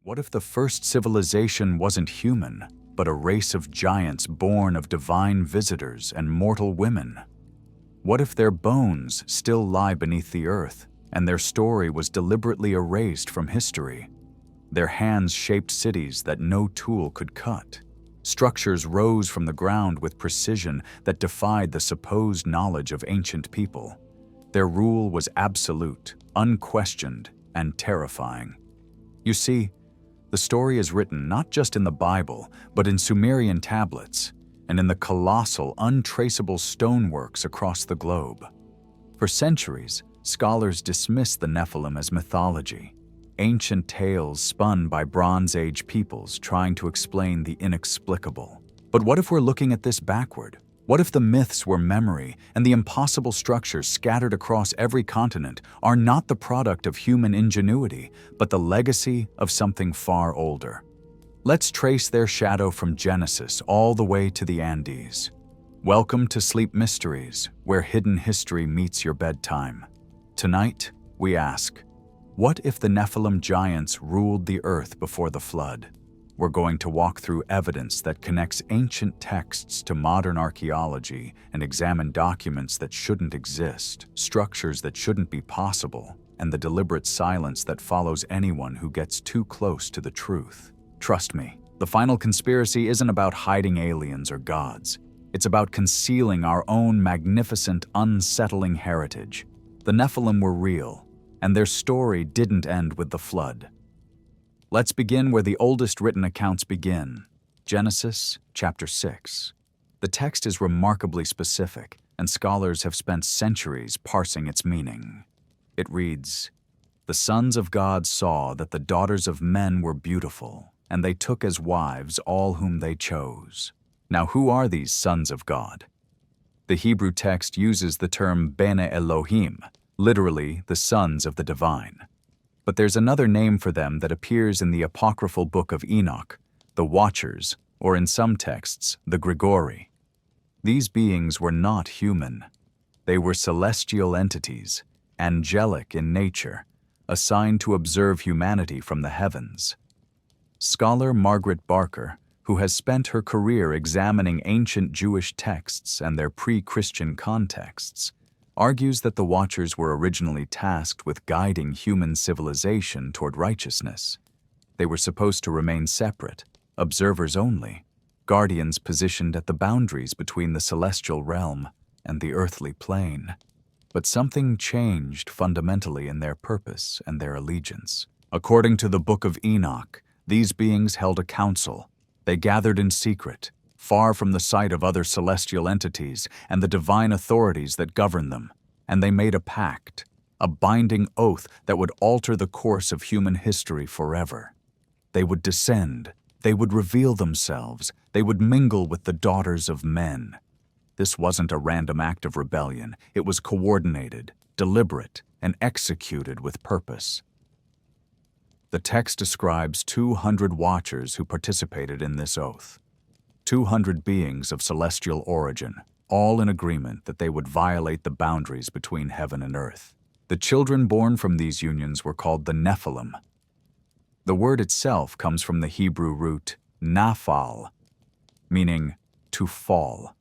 What if the first civilization wasn't human, but a race of giants born of divine visitors and mortal women? What if their bones still lie beneath the earth, and their story was deliberately erased from history? Their hands shaped cities that no tool could cut. Structures rose from the ground with precision that defied the supposed knowledge of ancient people. Their rule was absolute, unquestioned, and terrifying. You see, the story is written not just in the Bible, but in Sumerian tablets and in the colossal, untraceable stoneworks across the globe. For centuries, scholars dismissed the Nephilim as mythology, ancient tales spun by Bronze Age peoples trying to explain the inexplicable. But what if we're looking at this backward? What if the myths were memory and the impossible structures scattered across every continent are not the product of human ingenuity, but the legacy of something far older? Let's trace their shadow from Genesis all the way to the Andes. Welcome to Sleep Mysteries, where hidden history meets your bedtime. Tonight, we ask, what if the Nephilim giants ruled the earth before the flood? We're going to walk through evidence that connects ancient texts to modern archaeology and examine documents that shouldn't exist, structures that shouldn't be possible, and the deliberate silence that follows anyone who gets too close to the truth. Trust me, the final conspiracy isn't about hiding aliens or gods. It's about concealing our own magnificent, unsettling heritage. The Nephilim were real, and their story didn't end with the flood. Let's begin where the oldest written accounts begin, Genesis chapter 6. The text is remarkably specific, and scholars have spent centuries parsing its meaning. It reads, "The sons of God saw that the daughters of men were beautiful, and they took as wives all whom they chose." Now, who are these sons of God? The Hebrew text uses the term Bene Elohim, literally the sons of the divine. But there's another name for them that appears in the apocryphal book of Enoch, the Watchers, or in some texts, the Grigori. These beings were not human. They were celestial entities, angelic in nature, assigned to observe humanity from the heavens. Scholar Margaret Barker, who has spent her career examining ancient Jewish texts and their pre-Christian contexts, argues that the Watchers were originally tasked with guiding human civilization toward righteousness. They were supposed to remain separate, observers only, guardians positioned at the boundaries between the celestial realm and the earthly plane. But something changed fundamentally in their purpose and their allegiance. According to the Book of Enoch, these beings held a council. They gathered in secret, far from the sight of other celestial entities and the divine authorities that govern them, and they made a pact, a binding oath that would alter the course of human history forever. They would descend, they would reveal themselves, they would mingle with the daughters of men. This wasn't a random act of rebellion, it was coordinated, deliberate, and executed with purpose. The text describes 200 watchers who participated in this oath. 200 beings of celestial origin, all in agreement that they would violate the boundaries between heaven and earth. The children born from these unions were called the Nephilim. The word itself comes from the Hebrew root naphal, meaning to fall.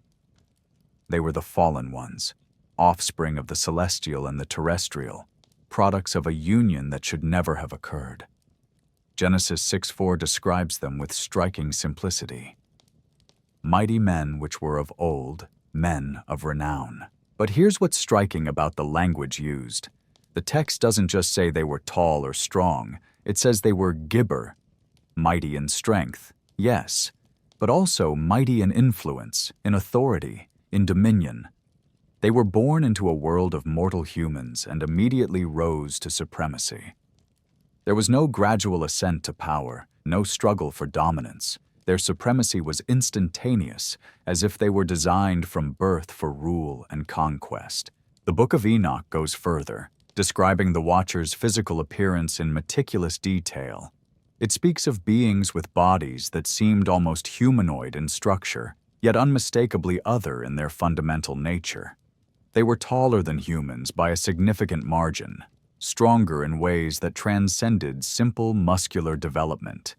They were the fallen ones, offspring of the celestial and the terrestrial, products of a union that should never have occurred. Genesis 6:4 describes them with striking simplicity. Mighty men which were of old, men of renown. But here's what's striking about the language used. The text doesn't just say they were tall or strong, it says they were gibber, mighty in strength, yes, but also mighty in influence, in authority, in dominion. They were born into a world of mortal humans and immediately rose to supremacy. There was no gradual ascent to power, no struggle for dominance. Their supremacy was instantaneous, as if they were designed from birth for rule and conquest. The Book of Enoch goes further, describing the Watchers' physical appearance in meticulous detail. It speaks of beings with bodies that seemed almost humanoid in structure, yet unmistakably other in their fundamental nature. They were taller than humans by a significant margin. stronger in ways that transcended simple muscular development.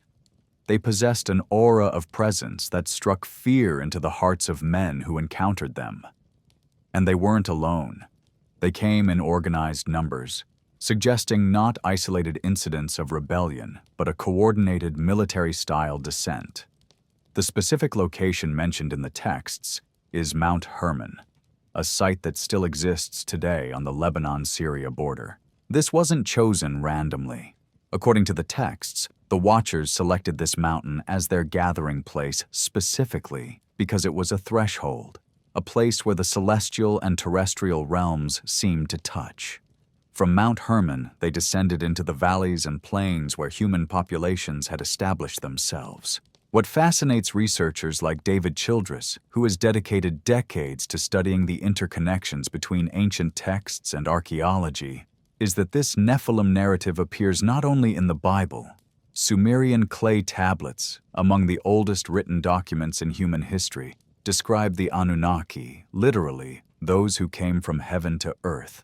They possessed an aura of presence that struck fear into the hearts of men who encountered them. And they weren't alone. They came in organized numbers, suggesting not isolated incidents of rebellion, but a coordinated military-style descent. The specific location mentioned in the texts is Mount Hermon, a site that still exists today on the Lebanon-Syria border. This wasn't chosen randomly. According to the texts, the Watchers selected this mountain as their gathering place specifically because it was a threshold, a place where the celestial and terrestrial realms seemed to touch. From Mount Hermon, they descended into the valleys and plains where human populations had established themselves. What fascinates researchers like David Childress, who has dedicated decades to studying the interconnections between ancient texts and archaeology, is that this Nephilim narrative appears not only in the Bible. Sumerian clay tablets, among the oldest written documents in human history, describe the Anunnaki, literally, those who came from heaven to earth.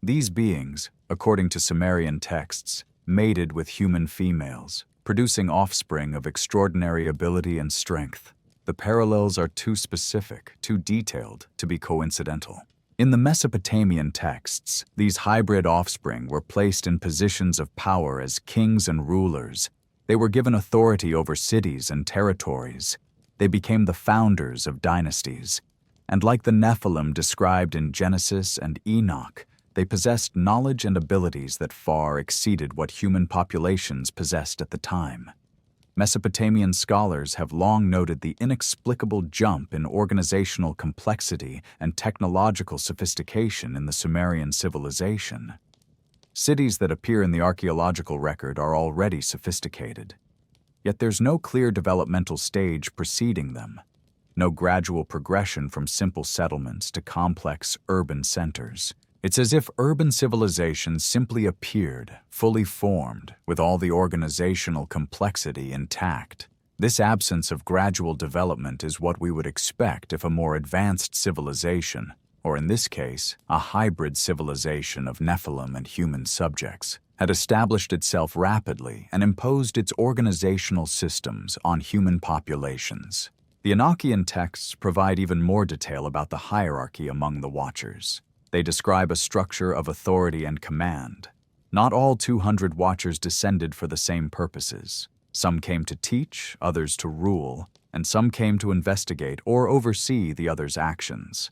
These beings, according to Sumerian texts, mated with human females, producing offspring of extraordinary ability and strength. The parallels are too specific, too detailed to be coincidental. In the Mesopotamian texts, these hybrid offspring were placed in positions of power as kings and rulers. They were given authority over cities and territories. They became the founders of dynasties. And like the Nephilim described in Genesis and Enoch, they possessed knowledge and abilities that far exceeded what human populations possessed at the time. Mesopotamian scholars have long noted the inexplicable jump in organizational complexity and technological sophistication in the Sumerian civilization. Cities that appear in the archaeological record are already sophisticated. Yet there's no clear developmental stage preceding them, no gradual progression from simple settlements to complex urban centers. It's as if urban civilization simply appeared, fully formed, with all the organizational complexity intact. This absence of gradual development is what we would expect if a more advanced civilization, or in this case, a hybrid civilization of Nephilim and human subjects, had established itself rapidly and imposed its organizational systems on human populations. The Enochian texts provide even more detail about the hierarchy among the Watchers. They describe a structure of authority and command. Not all 200 Watchers descended for the same purposes. Some came to teach, others to rule, and some came to investigate or oversee the others' actions.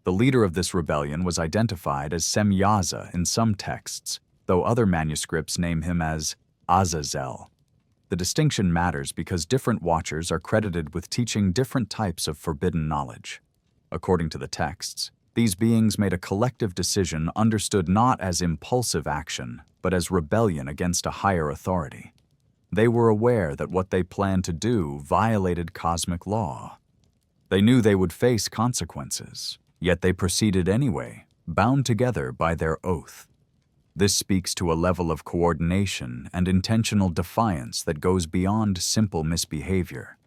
The leader of this rebellion was identified as Semyaza in some texts, though other manuscripts name him as Azazel. The distinction matters because different Watchers are credited with teaching different types of forbidden knowledge. According to the texts, these beings made a collective decision understood not as impulsive action, but as rebellion against a higher authority. They were aware that what they planned to do violated cosmic law. They knew they would face consequences, yet they proceeded anyway, bound together by their oath. This speaks to a level of coordination and intentional defiance that goes beyond simple misbehavior.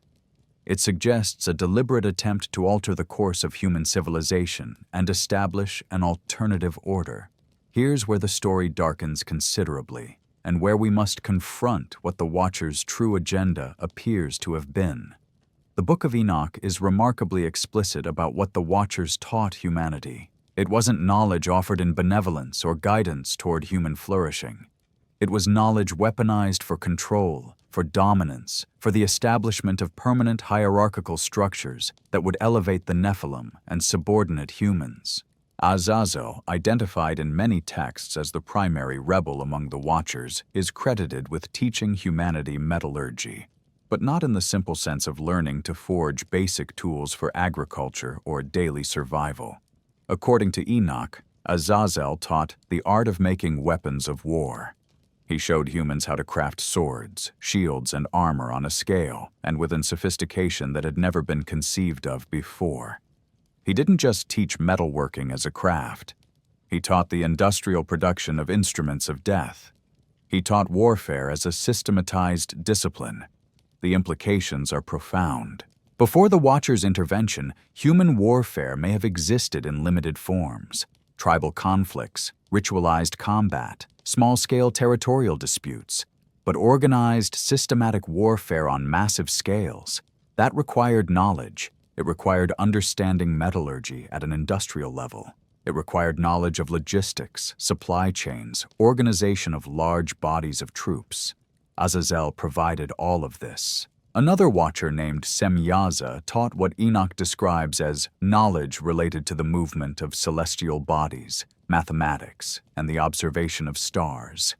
It suggests a deliberate attempt to alter the course of human civilization and establish an alternative order. Here's where the story darkens considerably, and where we must confront what the Watchers' true agenda appears to have been. The Book of Enoch is remarkably explicit about what the Watchers taught humanity. It wasn't knowledge offered in benevolence or guidance toward human flourishing. It was knowledge weaponized for control, for dominance, for the establishment of permanent hierarchical structures that would elevate the Nephilim and subordinate humans. Azazel, identified in many texts as the primary rebel among the Watchers, is credited with teaching humanity metallurgy, but not in the simple sense of learning to forge basic tools for agriculture or daily survival. According to Enoch, Azazel taught the art of making weapons of war. He showed humans how to craft swords, shields, and armor on a scale and with a sophistication that had never been conceived of before. He didn't just teach metalworking as a craft. He taught the industrial production of instruments of death. He taught warfare as a systematized discipline. The implications are profound. Before the Watchers' intervention, human warfare may have existed in limited forms. tribal conflicts, ritualized combat, small-scale territorial disputes. But organized, systematic warfare on massive scales, that required knowledge. It required understanding metallurgy at an industrial level. It required knowledge of logistics, supply chains, organization of large bodies of troops. Azazel provided all of this. Another watcher named Semyaza taught what Enoch describes as knowledge related to the movement of celestial bodies, mathematics, and the observation of stars.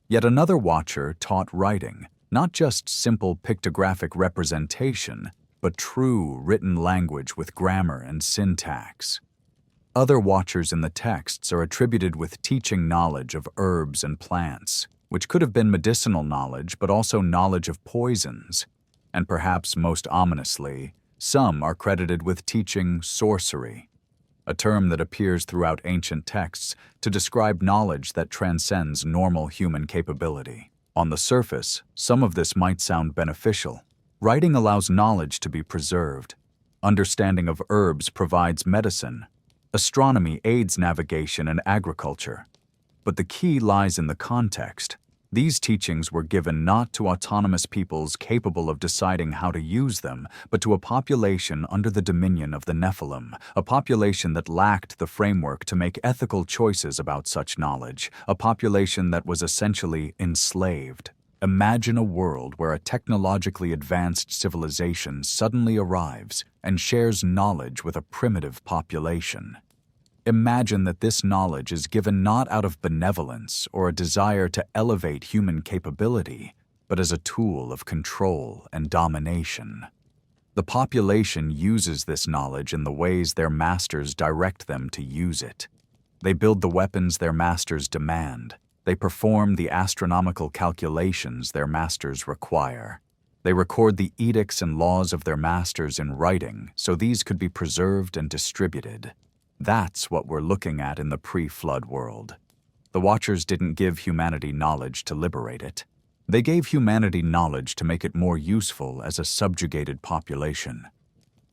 Yet another watcher taught writing, not just simple pictographic representation, but true written language with grammar and syntax. Other watchers in the texts are attributed with teaching knowledge of herbs and plants, which could have been medicinal knowledge but also knowledge of poisons. And perhaps most ominously, some are credited with teaching sorcery, a term that appears throughout ancient texts to describe knowledge that transcends normal human capability. On the surface, some of this might sound beneficial. Writing allows knowledge to be preserved. Understanding of herbs provides medicine. Astronomy aids navigation and agriculture. But the key lies in the context. These teachings were given not to autonomous peoples capable of deciding how to use them, but to a population under the dominion of the Nephilim, a population that lacked the framework to make ethical choices about such knowledge, a population that was essentially enslaved. Imagine a world where a technologically advanced civilization suddenly arrives and shares knowledge with a primitive population. Imagine that this knowledge is given not out of benevolence or a desire to elevate human capability, but as a tool of control and domination. The population uses this knowledge in the ways their masters direct them to use it. They build the weapons their masters demand. They perform the astronomical calculations their masters require. They record the edicts and laws of their masters in writing so these could be preserved and distributed. That's what we're looking at in the pre-flood world. The Watchers didn't give humanity knowledge to liberate it. They gave humanity knowledge to make it more useful as a subjugated population.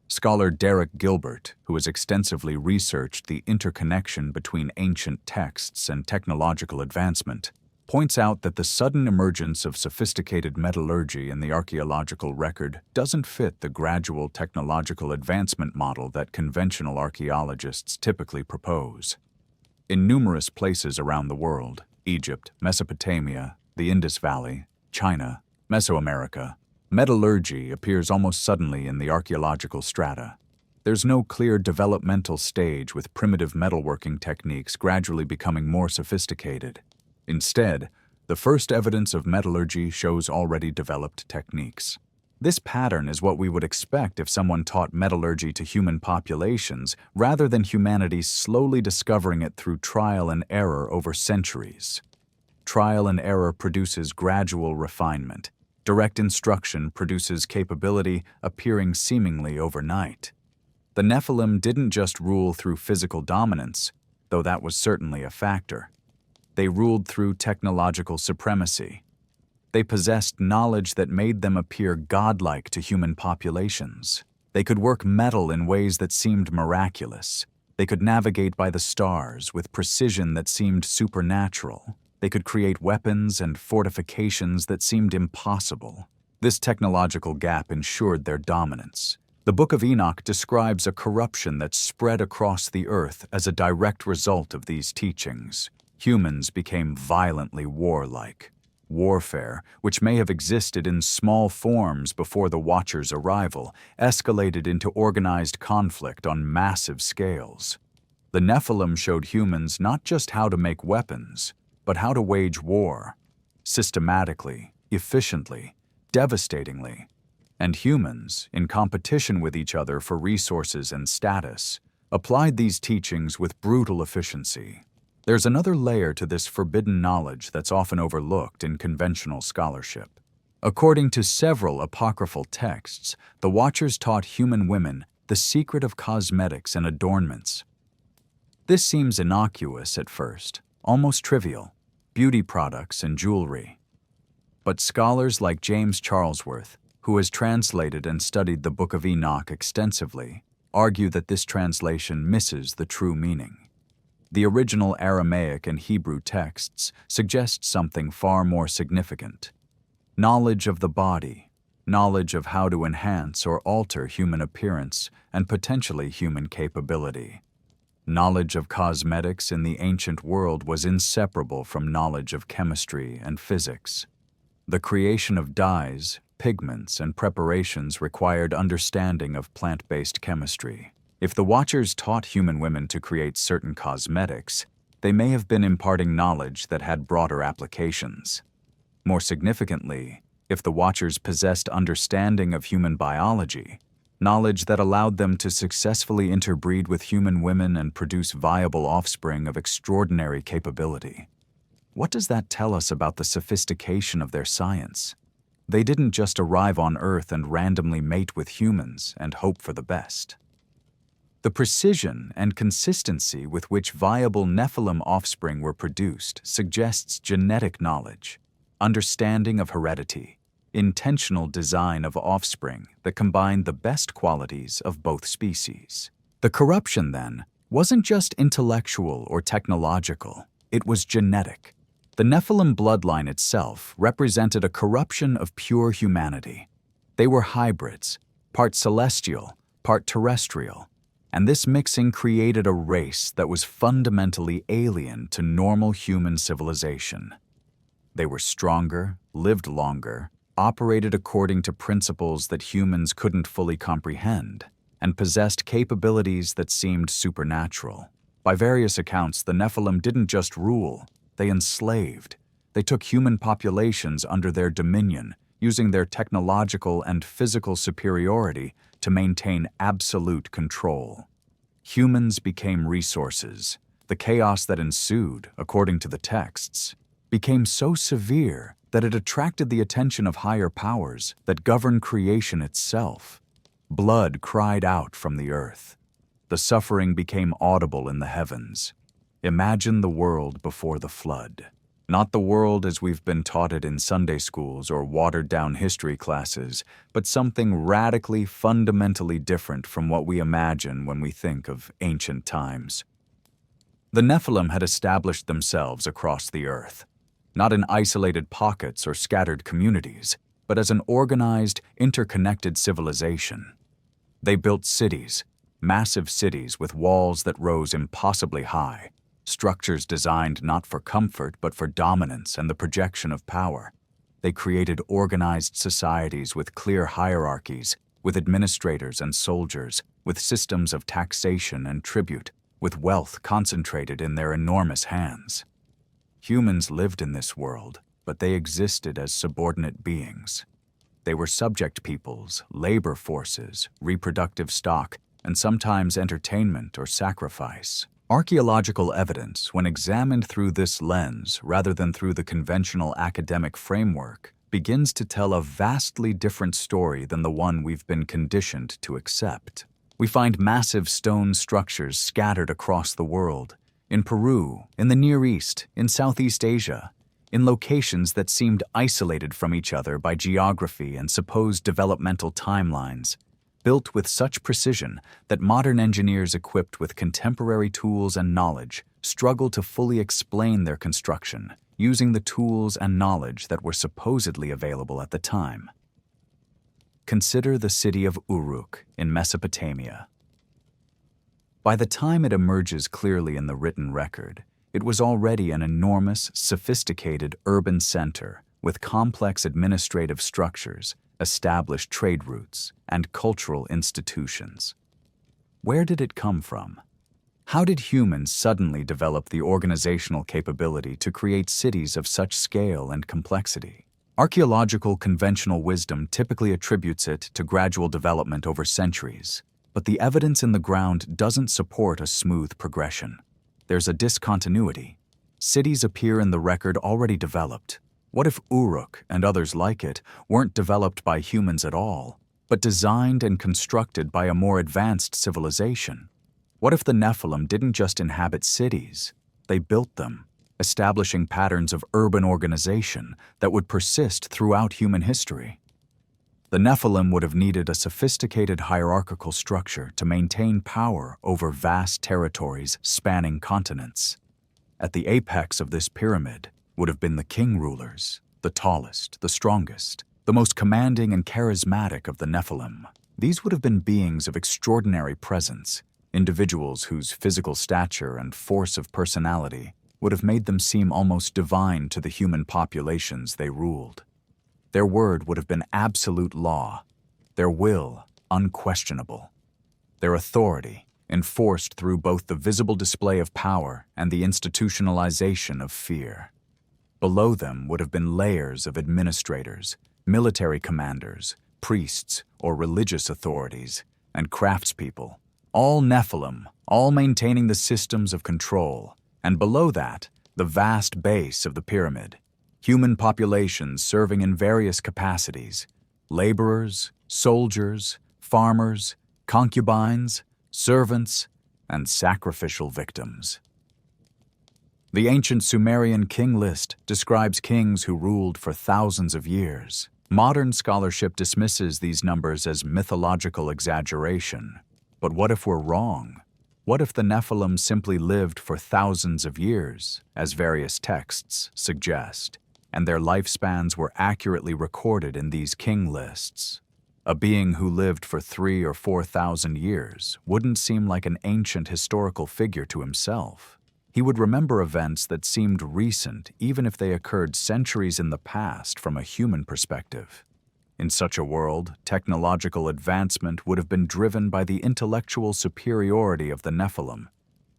Scholar Derek Gilbert, who has extensively researched the interconnection between ancient texts and technological advancement, points out that the sudden emergence of sophisticated metallurgy in the archaeological record doesn't fit the gradual technological advancement model that conventional archaeologists typically propose. In numerous places around the world, Egypt, Mesopotamia, the Indus Valley, China, Mesoamerica, metallurgy appears almost suddenly in the archaeological strata. There's no clear developmental stage with primitive metalworking techniques gradually becoming more sophisticated. Instead, the first evidence of metallurgy shows already developed techniques. This pattern is what we would expect if someone taught metallurgy to human populations rather than humanity slowly discovering it through trial and error over centuries. Trial and error produces gradual refinement. Direct instruction produces capability appearing seemingly overnight. The Nephilim didn't just rule through physical dominance, though that was certainly a factor. They ruled through technological supremacy. They possessed knowledge that made them appear godlike to human populations. They could work metal in ways that seemed miraculous. They could navigate by the stars with precision that seemed supernatural. They could create weapons and fortifications that seemed impossible. This technological gap ensured their dominance. The Book of Enoch describes a corruption that spread across the earth as a direct result of these teachings. Humans became violently warlike. Warfare, which may have existed in small forms before the Watchers' arrival, escalated into organized conflict on massive scales. The Nephilim showed humans not just how to make weapons, but how to wage war, systematically, efficiently, devastatingly. And humans, in competition with each other for resources and status, applied these teachings with brutal efficiency. There's another layer to this forbidden knowledge that's often overlooked in conventional scholarship. According to several apocryphal texts, the Watchers taught human women the secret of cosmetics and adornments. This seems innocuous at first, almost trivial, beauty products and jewelry. But scholars like James Charlesworth, who has translated and studied the Book of Enoch extensively, argue that this translation misses the true meaning. The original Aramaic and Hebrew texts suggest something far more significant. Knowledge of the body, knowledge of how to enhance or alter human appearance and potentially human capability. Knowledge of cosmetics in the ancient world was inseparable from knowledge of chemistry and physics. The creation of dyes, pigments, and preparations required understanding of plant-based chemistry. If the Watchers taught human women to create certain cosmetics, they may have been imparting knowledge that had broader applications. More significantly, if the Watchers possessed understanding of human biology, knowledge that allowed them to successfully interbreed with human women and produce viable offspring of extraordinary capability. What does that tell us about the sophistication of their science? They didn't just arrive on Earth and randomly mate with humans and hope for the best. The precision and consistency with which viable Nephilim offspring were produced suggests genetic knowledge, understanding of heredity, intentional design of offspring that combined the best qualities of both species. The corruption, then, wasn't just intellectual or technological, it was genetic. The Nephilim bloodline itself represented a corruption of pure humanity. They were hybrids, part celestial, part terrestrial, and this mixing created a race that was fundamentally alien to normal human civilization. They were stronger, lived longer, operated according to principles that humans couldn't fully comprehend, and possessed capabilities that seemed supernatural. By various accounts, the Nephilim didn't just rule, they enslaved. They took human populations under their dominion, using their technological and physical superiority to maintain absolute control. Humans became resources. The chaos that ensued, according to the texts, became so severe that it attracted the attention of higher powers that govern creation itself. Blood cried out from the earth. The suffering became audible in the heavens. Imagine the world before the flood. Not the world as we've been taught it in Sunday schools or watered-down history classes, but something radically, fundamentally different from what we imagine when we think of ancient times. The Nephilim had established themselves across the earth, not in isolated pockets or scattered communities, but as an organized, interconnected civilization. They built cities, massive cities with walls that rose impossibly high, structures designed not for comfort but for dominance and the projection of power. They created organized societies with clear hierarchies, with administrators and soldiers, with systems of taxation and tribute, with wealth concentrated in their enormous hands. Humans lived in this world, but they existed as subordinate beings. They were subject peoples, labor forces, reproductive stock, and sometimes entertainment or sacrifice. Archaeological evidence, when examined through this lens rather than through the conventional academic framework, begins to tell a vastly different story than the one we've been conditioned to accept. We find massive stone structures scattered across the world, in Peru, in the Near East, in Southeast Asia, in locations that seemed isolated from each other by geography and supposed developmental timelines, built with such precision that modern engineers equipped with contemporary tools and knowledge struggle to fully explain their construction, using the tools and knowledge that were supposedly available at the time. Consider the city of Uruk in Mesopotamia. By the time it emerges clearly in the written record, it was already an enormous, sophisticated urban center with complex administrative structures, established trade routes, and cultural institutions. Where did it come from? How did humans suddenly develop the organizational capability to create cities of such scale and complexity? Archaeological conventional wisdom typically attributes it to gradual development over centuries, but the evidence in the ground doesn't support a smooth progression. There's a discontinuity. Cities appear in the record already developed. What if Uruk and others like it weren't developed by humans at all, but designed and constructed by a more advanced civilization? What if the Nephilim didn't just inhabit cities, they built them, establishing patterns of urban organization that would persist throughout human history? The Nephilim would have needed a sophisticated hierarchical structure to maintain power over vast territories spanning continents. At the apex of this pyramid would have been the king rulers, the tallest, the strongest, the most commanding and charismatic of the Nephilim. These would have been beings of extraordinary presence, individuals whose physical stature and force of personality would have made them seem almost divine to the human populations they ruled. Their word would have been absolute law, their will unquestionable, their authority enforced through both the visible display of power and the institutionalization of fear. Below them would have been layers of administrators, military commanders, priests or religious authorities, and craftspeople, all Nephilim, all maintaining the systems of control, and below that, the vast base of the pyramid, human populations serving in various capacities, laborers, soldiers, farmers, concubines, servants, and sacrificial victims. The ancient Sumerian king list describes kings who ruled for thousands of years. Modern scholarship dismisses these numbers as mythological exaggeration. But what if we're wrong? What if the Nephilim simply lived for thousands of years, as various texts suggest, and their lifespans were accurately recorded in these king lists? A being who lived for 3,000 or 4,000 years wouldn't seem like an ancient historical figure to himself. He would remember events that seemed recent even if they occurred centuries in the past from a human perspective. In such a world, technological advancement would have been driven by the intellectual superiority of the Nephilim.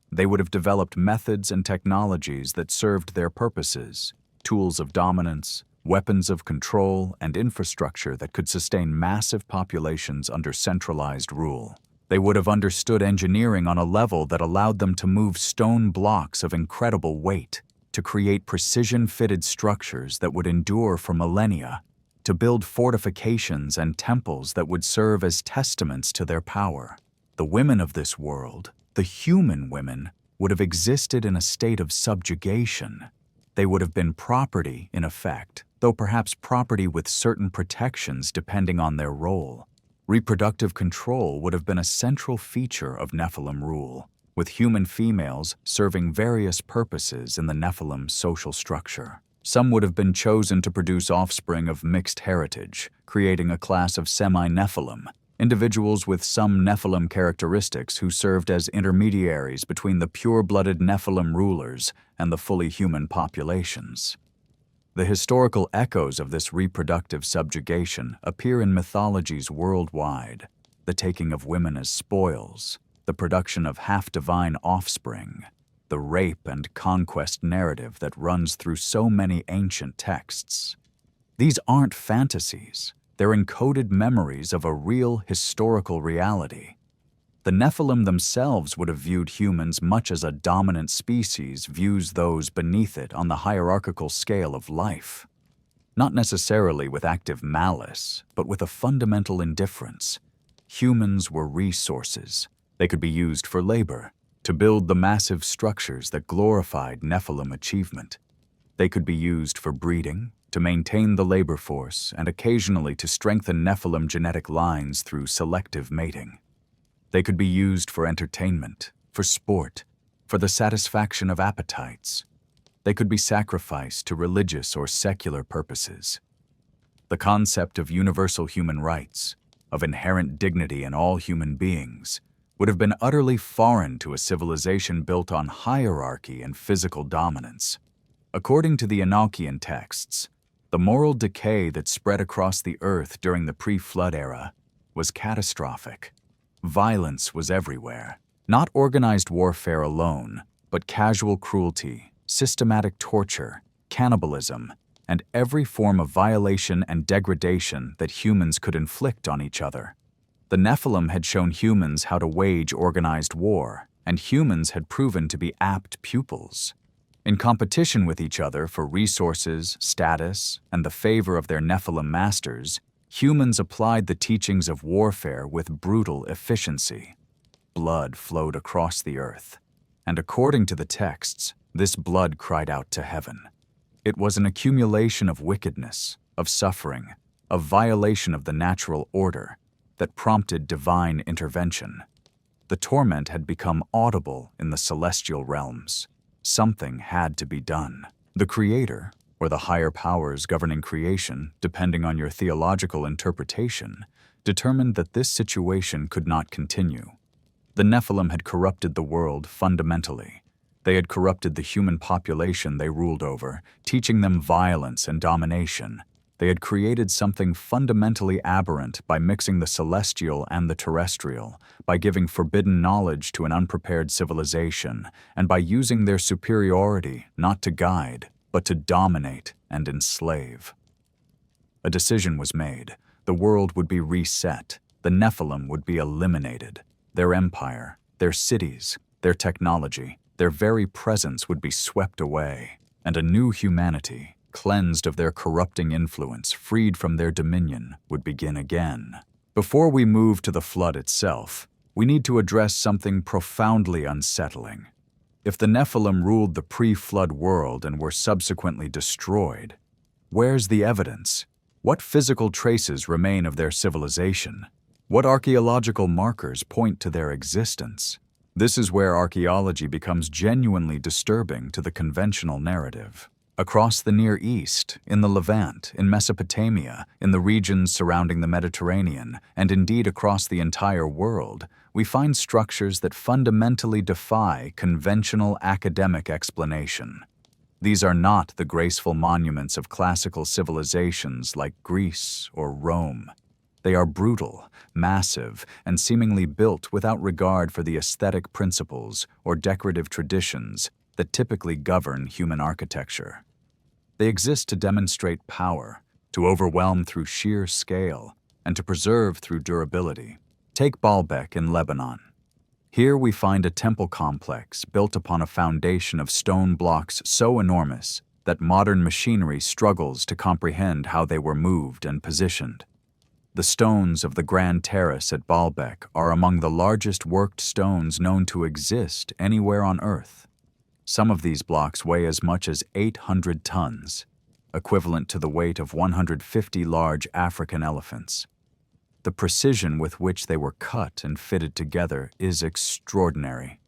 They would have developed methods and technologies that served their purposes, tools of dominance, weapons of control, and infrastructure that could sustain massive populations under centralized rule. They would have understood engineering on a level that allowed them to move stone blocks of incredible weight, to create precision-fitted structures that would endure for millennia, to build fortifications and temples that would serve as testaments to their power. The women of this world, the human women, would have existed in a state of subjugation. They would have been property, in effect, though perhaps property with certain protections depending on their role. Reproductive control would have been a central feature of Nephilim rule, with human females serving various purposes in the Nephilim social structure. Some would have been chosen to produce offspring of mixed heritage, creating a class of semi-Nephilim, individuals with some Nephilim characteristics who served as intermediaries between the pure-blooded Nephilim rulers and the fully human populations. The historical echoes of this reproductive subjugation appear in mythologies worldwide: the taking of women as spoils, the production of half-divine offspring, the rape and conquest narrative that runs through so many ancient texts. These aren't fantasies, they're encoded memories of a real historical reality. The Nephilim themselves would have viewed humans much as a dominant species views those beneath it on the hierarchical scale of life. Not necessarily with active malice, but with a fundamental indifference. Humans were resources. They could be used for labor, to build the massive structures that glorified Nephilim achievement. They could be used for breeding, to maintain the labor force, and occasionally to strengthen Nephilim genetic lines through selective mating. They could be used for entertainment, for sport, for the satisfaction of appetites. They could be sacrificed to religious or secular purposes. The concept of universal human rights, of inherent dignity in all human beings, would have been utterly foreign to a civilization built on hierarchy and physical dominance. According to the Enochian texts, the moral decay that spread across the earth during the pre-flood era was catastrophic. Violence was everywhere. Not organized warfare alone, but casual cruelty, systematic torture, cannibalism, and every form of violation and degradation that humans could inflict on each other. The Nephilim had shown humans how to wage organized war, and humans had proven to be apt pupils. In competition with each other for resources, status, and the favor of their Nephilim masters, humans applied the teachings of warfare with brutal efficiency. Blood flowed across the earth, and according to the texts, this blood cried out to heaven. It was an accumulation of wickedness, of suffering, a violation of the natural order that prompted divine intervention. The torment had become audible in the celestial realms. Something had to be done. The Creator, or the higher powers governing creation, depending on your theological interpretation, determined that this situation could not continue. The Nephilim had corrupted the world fundamentally. They had corrupted the human population they ruled over, teaching them violence and domination. They had created something fundamentally aberrant by mixing the celestial and the terrestrial, by giving forbidden knowledge to an unprepared civilization, and by using their superiority not to guide, but to dominate and enslave. A decision was made. The world would be reset. The Nephilim would be eliminated. Their empire, their cities, their technology, their very presence would be swept away, and a new humanity, cleansed of their corrupting influence, freed from their dominion, would begin again. Before we move to the flood itself, we need to address something profoundly unsettling. If the Nephilim ruled the pre-flood world and were subsequently destroyed, where's the evidence? What physical traces remain of their civilization? What archaeological markers point to their existence? This is where archaeology becomes genuinely disturbing to the conventional narrative. Across the Near East, in the Levant, in Mesopotamia, in the regions surrounding the Mediterranean, and indeed across the entire world, we find structures that fundamentally defy conventional academic explanation. These are not the graceful monuments of classical civilizations like Greece or Rome. They are brutal, massive, and seemingly built without regard for the aesthetic principles or decorative traditions that typically govern human architecture. They exist to demonstrate power, to overwhelm through sheer scale, and to preserve through durability. Take Baalbek in Lebanon. Here we find a temple complex built upon a foundation of stone blocks so enormous that modern machinery struggles to comprehend how they were moved and positioned. The stones of the Grand Terrace at Baalbek are among the largest worked stones known to exist anywhere on Earth. Some of these blocks weigh as much as 800 tons, equivalent to the weight of 150 large African elephants. The precision with which they were cut and fitted together is extraordinary.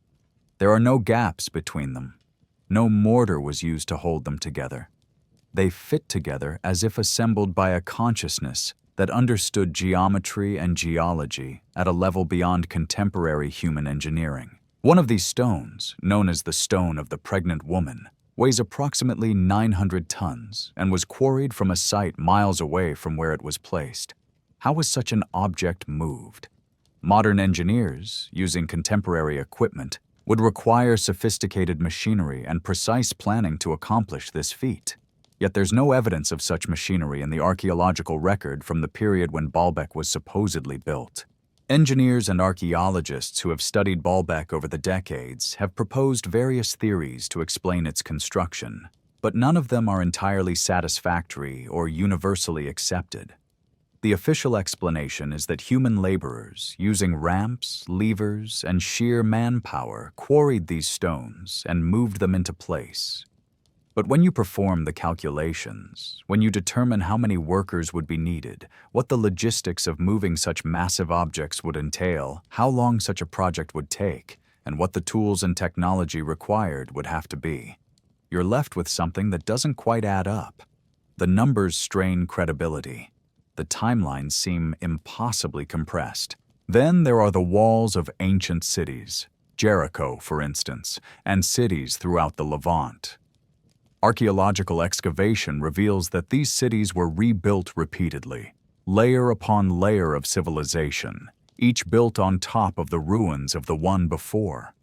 There are no gaps between them. No mortar was used to hold them together. They fit together as if assembled by a consciousness that understood geometry and geology at a level beyond contemporary human engineering. One of these stones, known as the Stone of the Pregnant Woman, weighs approximately 900 tons and was quarried from a site miles away from where it was placed. How was such an object moved? Modern engineers, using contemporary equipment, would require sophisticated machinery and precise planning to accomplish this feat. Yet there's no evidence of such machinery in the archaeological record from the period when Baalbek was supposedly built. Engineers and archaeologists who have studied Baalbek over the decades have proposed various theories to explain its construction, but none of them are entirely satisfactory or universally accepted. The official explanation is that human laborers, using ramps, levers, and sheer manpower, quarried these stones and moved them into place. But when you perform the calculations, when you determine how many workers would be needed, what the logistics of moving such massive objects would entail, how long such a project would take, and what the tools and technology required would have to be, you're left with something that doesn't quite add up. The numbers strain credibility. The timelines seem impossibly compressed. Then there are the walls of ancient cities, Jericho, for instance, and cities throughout the Levant. Archaeological excavation reveals that these cities were rebuilt repeatedly, layer upon layer of civilization, each built on top of the ruins of the one before.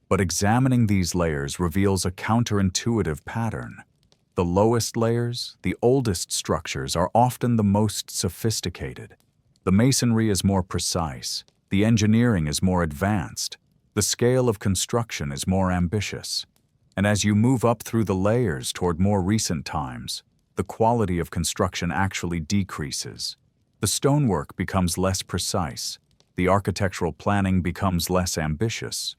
But examining these layers reveals a counterintuitive pattern. The lowest layers, the oldest structures, are often the most sophisticated. The masonry is more precise, the engineering is more advanced, the scale of construction is more ambitious. And as you move up through the layers toward more recent times, the quality of construction actually decreases. The stonework becomes less precise, the architectural planning becomes less ambitious,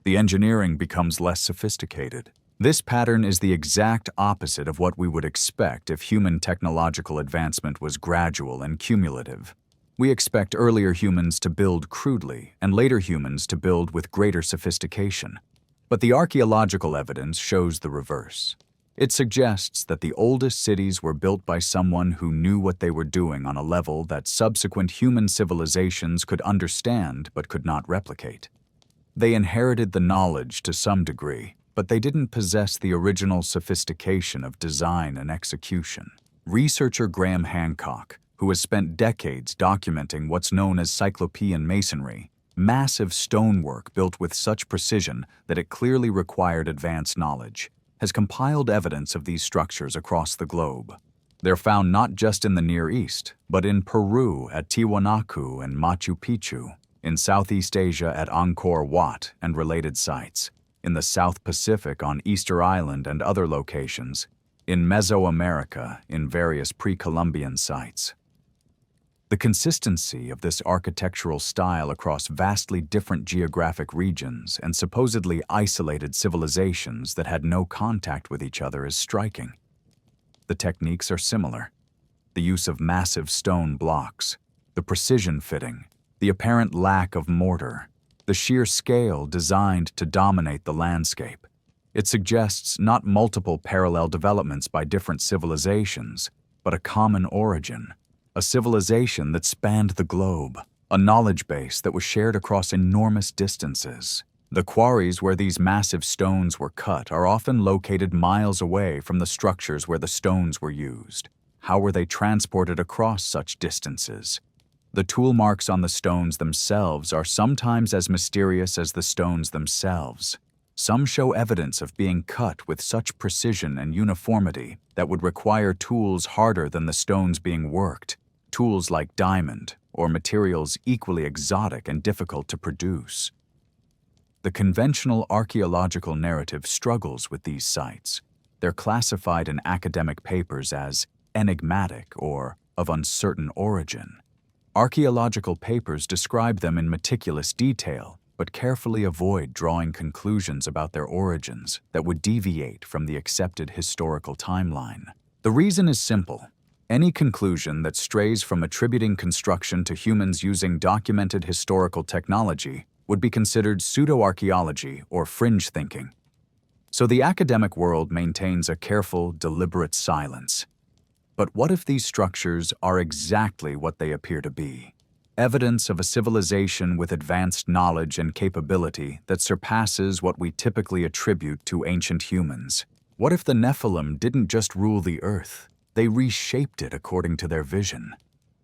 the engineering becomes less sophisticated. This pattern is the exact opposite of what we would expect if human technological advancement was gradual and cumulative. We expect earlier humans to build crudely and later humans to build with greater sophistication. But the archaeological evidence shows the reverse. It suggests that the oldest cities were built by someone who knew what they were doing on a level that subsequent human civilizations could understand but could not replicate. They inherited the knowledge to some degree, but they didn't possess the original sophistication of design and execution. Researcher Graham Hancock, who has spent decades documenting what's known as Cyclopean masonry, massive stonework built with such precision that it clearly required advanced knowledge, has compiled evidence of these structures across the globe. They're found not just in the Near East, but in Peru at Tiwanaku and Machu Picchu, in Southeast Asia at Angkor Wat and related sites, in the South Pacific on Easter Island and other locations, in Mesoamerica in various pre-Columbian sites. The consistency of this architectural style across vastly different geographic regions and supposedly isolated civilizations that had no contact with each other is striking. The techniques are similar. The use of massive stone blocks, the precision fitting, the apparent lack of mortar, the sheer scale designed to dominate the landscape. It suggests not multiple parallel developments by different civilizations, but a common origin. A civilization that spanned the globe, a knowledge base that was shared across enormous distances. The quarries where these massive stones were cut are often located miles away from the structures where the stones were used. How were they transported across such distances? The tool marks on the stones themselves are sometimes as mysterious as the stones themselves. Some show evidence of being cut with such precision and uniformity that would require tools harder than the stones being worked. Tools like diamond, or materials equally exotic and difficult to produce. The conventional archaeological narrative struggles with these sites. They're classified in academic papers as enigmatic or of uncertain origin. Archaeological papers describe them in meticulous detail, but carefully avoid drawing conclusions about their origins that would deviate from the accepted historical timeline. The reason is simple. Any conclusion that strays from attributing construction to humans using documented historical technology would be considered pseudo-archaeology or fringe thinking. So the academic world maintains a careful, deliberate silence. But what if these structures are exactly what they appear to be? Evidence of a civilization with advanced knowledge and capability that surpasses what we typically attribute to ancient humans. What if the Nephilim didn't just rule the earth? They reshaped it according to their vision.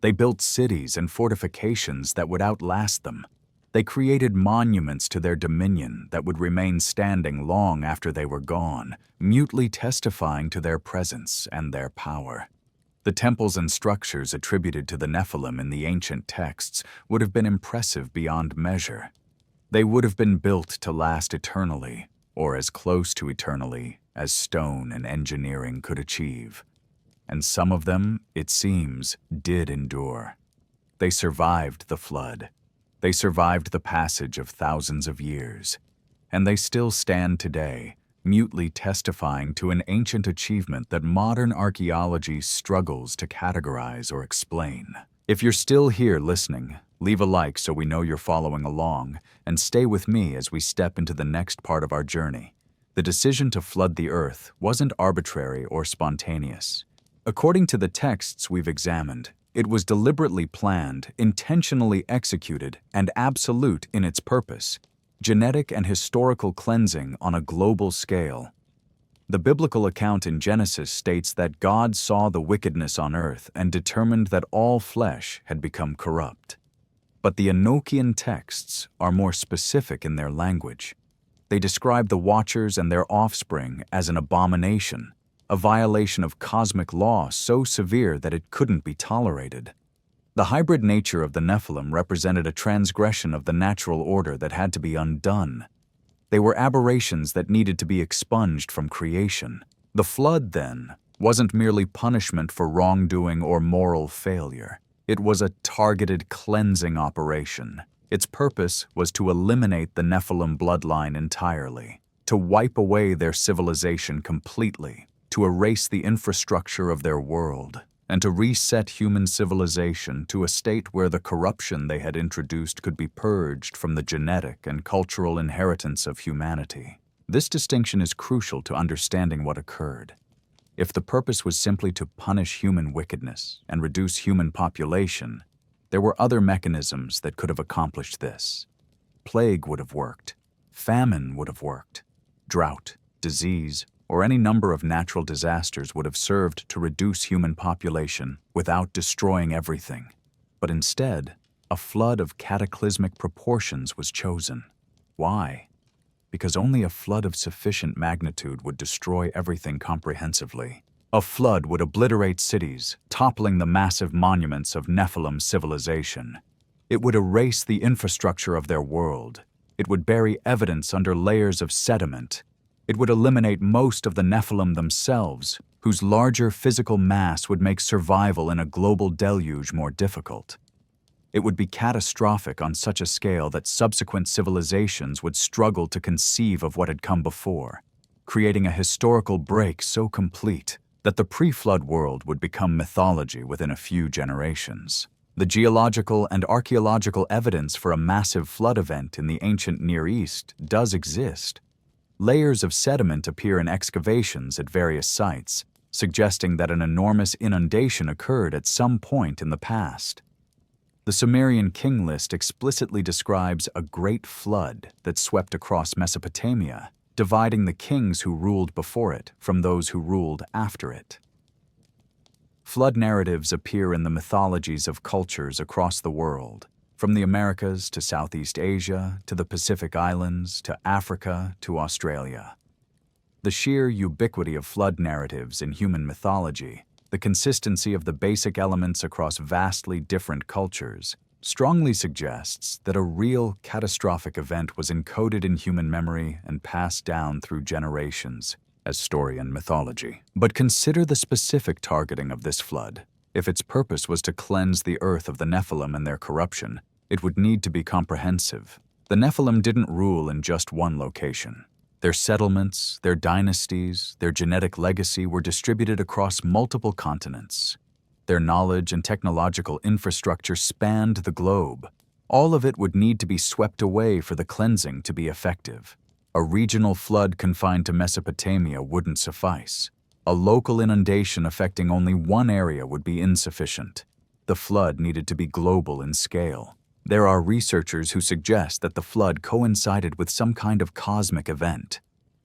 They built cities and fortifications that would outlast them. They created monuments to their dominion that would remain standing long after they were gone, mutely testifying to their presence and their power. The temples and structures attributed to the Nephilim in the ancient texts would have been impressive beyond measure. They would have been built to last eternally, or as close to eternally as stone and engineering could achieve. And some of them, it seems, did endure. They survived the flood. They survived the passage of thousands of years. And they still stand today, mutely testifying to an ancient achievement that modern archaeology struggles to categorize or explain. If you're still here listening, leave a like so we know you're following along, and stay with me as we step into the next part of our journey. The decision to flood the earth wasn't arbitrary or spontaneous. According to the texts we've examined, it was deliberately planned, intentionally executed, and absolute in its purpose. Genetic and historical cleansing on a global scale. The biblical account in Genesis states that God saw the wickedness on earth and determined that all flesh had become corrupt. But the Enochian texts are more specific in their language. They describe the Watchers and their offspring as an abomination, a violation of cosmic law so severe that it couldn't be tolerated. The hybrid nature of the Nephilim represented a transgression of the natural order that had to be undone. They were aberrations that needed to be expunged from creation. The flood, then, wasn't merely punishment for wrongdoing or moral failure. It was a targeted cleansing operation. Its purpose was to eliminate the Nephilim bloodline entirely. to wipe away their civilization completely, to erase the infrastructure of their world, and to reset human civilization to a state where the corruption they had introduced could be purged from the genetic and cultural inheritance of humanity. This distinction is crucial to understanding what occurred. If the purpose was simply to punish human wickedness and reduce human population, there were other mechanisms that could have accomplished this. Plague would have worked. Famine would have worked. Drought, disease, or any number of natural disasters would have served to reduce human population without destroying everything. But instead, a flood of cataclysmic proportions was chosen. Why? Because only a flood of sufficient magnitude would destroy everything comprehensively. A flood would obliterate cities, toppling the massive monuments of Nephilim civilization. It would erase the infrastructure of their world. It would bury evidence under layers of sediment. It would eliminate most of the Nephilim themselves, whose larger physical mass would make survival in a global deluge more difficult. It would be catastrophic on such a scale that subsequent civilizations would struggle to conceive of what had come before, creating a historical break so complete that the pre-flood world would become mythology within a few generations. The geological and archaeological evidence for a massive flood event in the ancient Near East does exist. Layers of sediment appear in excavations at various sites, suggesting that an enormous inundation occurred at some point in the past. The Sumerian king list explicitly describes a great flood that swept across Mesopotamia, dividing the kings who ruled before it from those who ruled after it. Flood narratives appear in the mythologies of cultures across the world, from the Americas to Southeast Asia, to the Pacific Islands, to Africa, to Australia. The sheer ubiquity of flood narratives in human mythology, the consistency of the basic elements across vastly different cultures, strongly suggests that a real catastrophic event was encoded in human memory and passed down through generations as story and mythology. But consider the specific targeting of this flood. If its purpose was to cleanse the earth of the Nephilim and their corruption, it would need to be comprehensive. The Nephilim didn't rule in just one location. Their settlements, their dynasties, their genetic legacy were distributed across multiple continents. Their knowledge and technological infrastructure spanned the globe. All of it would need to be swept away for the cleansing to be effective. A regional flood confined to Mesopotamia wouldn't suffice. A local inundation affecting only one area would be insufficient. The flood needed to be global in scale. There are researchers who suggest that the flood coincided with some kind of cosmic event,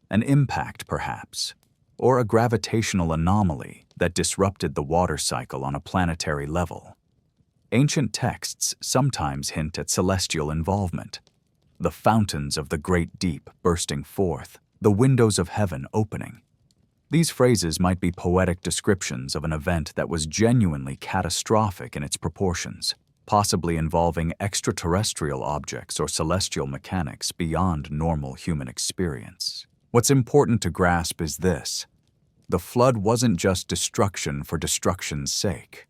an impact perhaps, or a gravitational anomaly that disrupted the water cycle on a planetary level. Ancient texts sometimes hint at celestial involvement. The fountains of the great deep bursting forth, the windows of heaven opening. These phrases might be poetic descriptions of an event that was genuinely catastrophic in its proportions, possibly involving extraterrestrial objects or celestial mechanics beyond normal human experience. What's important to grasp is this: the flood wasn't just destruction for destruction's sake.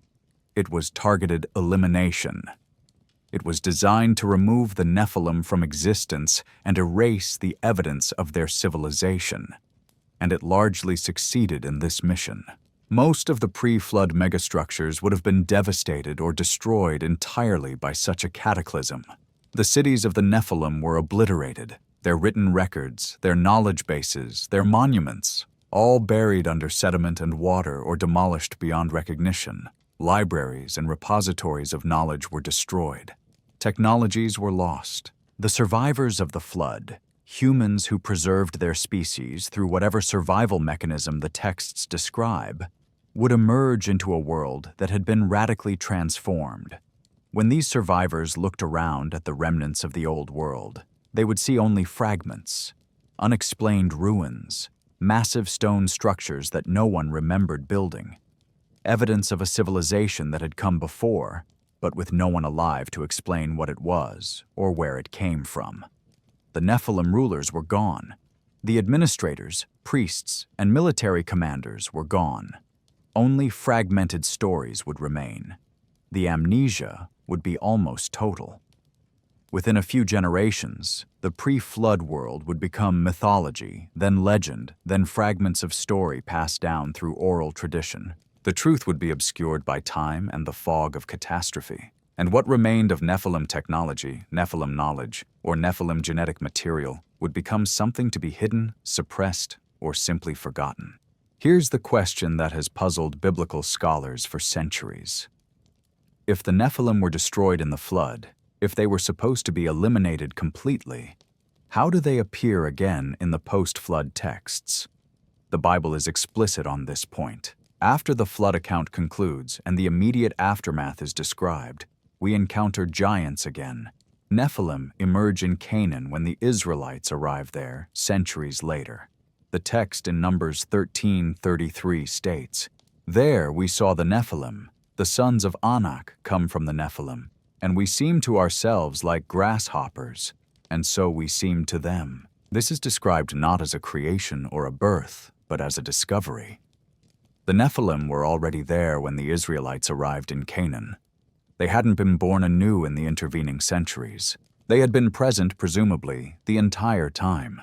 It was targeted elimination. It was designed to remove the Nephilim from existence and erase the evidence of their civilization. And it largely succeeded in this mission. Most of the pre-flood megastructures would have been devastated or destroyed entirely by such a cataclysm. The cities of the Nephilim were obliterated, their written records, their knowledge bases, their monuments, all buried under sediment and water or demolished beyond recognition. Libraries and repositories of knowledge were destroyed. Technologies were lost. The survivors of the flood, humans who preserved their species through whatever survival mechanism the texts describe, would emerge into a world that had been radically transformed. When these survivors looked around at the remnants of the old world, they would see only fragments, unexplained ruins, massive stone structures that no one remembered building, evidence of a civilization that had come before, but with no one alive to explain what it was or where it came from. The Nephilim rulers were gone. The administrators, priests, and military commanders were gone. Only fragmented stories would remain. The amnesia would be almost total. Within a few generations, the pre-flood world would become mythology, then legend, then fragments of story passed down through oral tradition. The truth would be obscured by time and the fog of catastrophe. And what remained of Nephilim technology, Nephilim knowledge, or Nephilim genetic material would become something to be hidden, suppressed, or simply forgotten. Here's the question that has puzzled biblical scholars for centuries. If the Nephilim were destroyed in the flood, if they were supposed to be eliminated completely, how do they appear again in the post-flood texts? The Bible is explicit on this point. After the flood account concludes and the immediate aftermath is described, we encounter giants again. Nephilim emerge in Canaan when the Israelites arrive there centuries later. The text in Numbers 13:33 states, "There we saw the Nephilim, the sons of Anak come from the Nephilim, and we seemed to ourselves like grasshoppers, and so we seemed to them." This is described not as a creation or a birth, but as a discovery. The Nephilim were already there when the Israelites arrived in Canaan. They hadn't been born anew in the intervening centuries. They had been present, presumably, the entire time.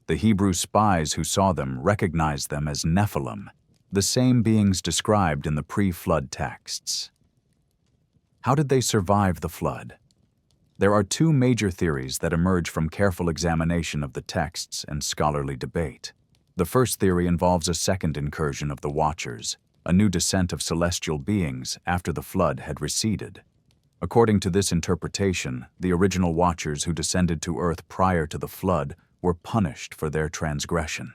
The Hebrew spies who saw them recognized them as Nephilim, the same beings described in the pre-flood texts. How did they survive the flood? There are two major theories that emerge from careful examination of the texts and scholarly debate. The first theory involves a second incursion of the Watchers, a new descent of celestial beings after the flood had receded. According to this interpretation, the original Watchers who descended to earth prior to the flood were punished for their transgression.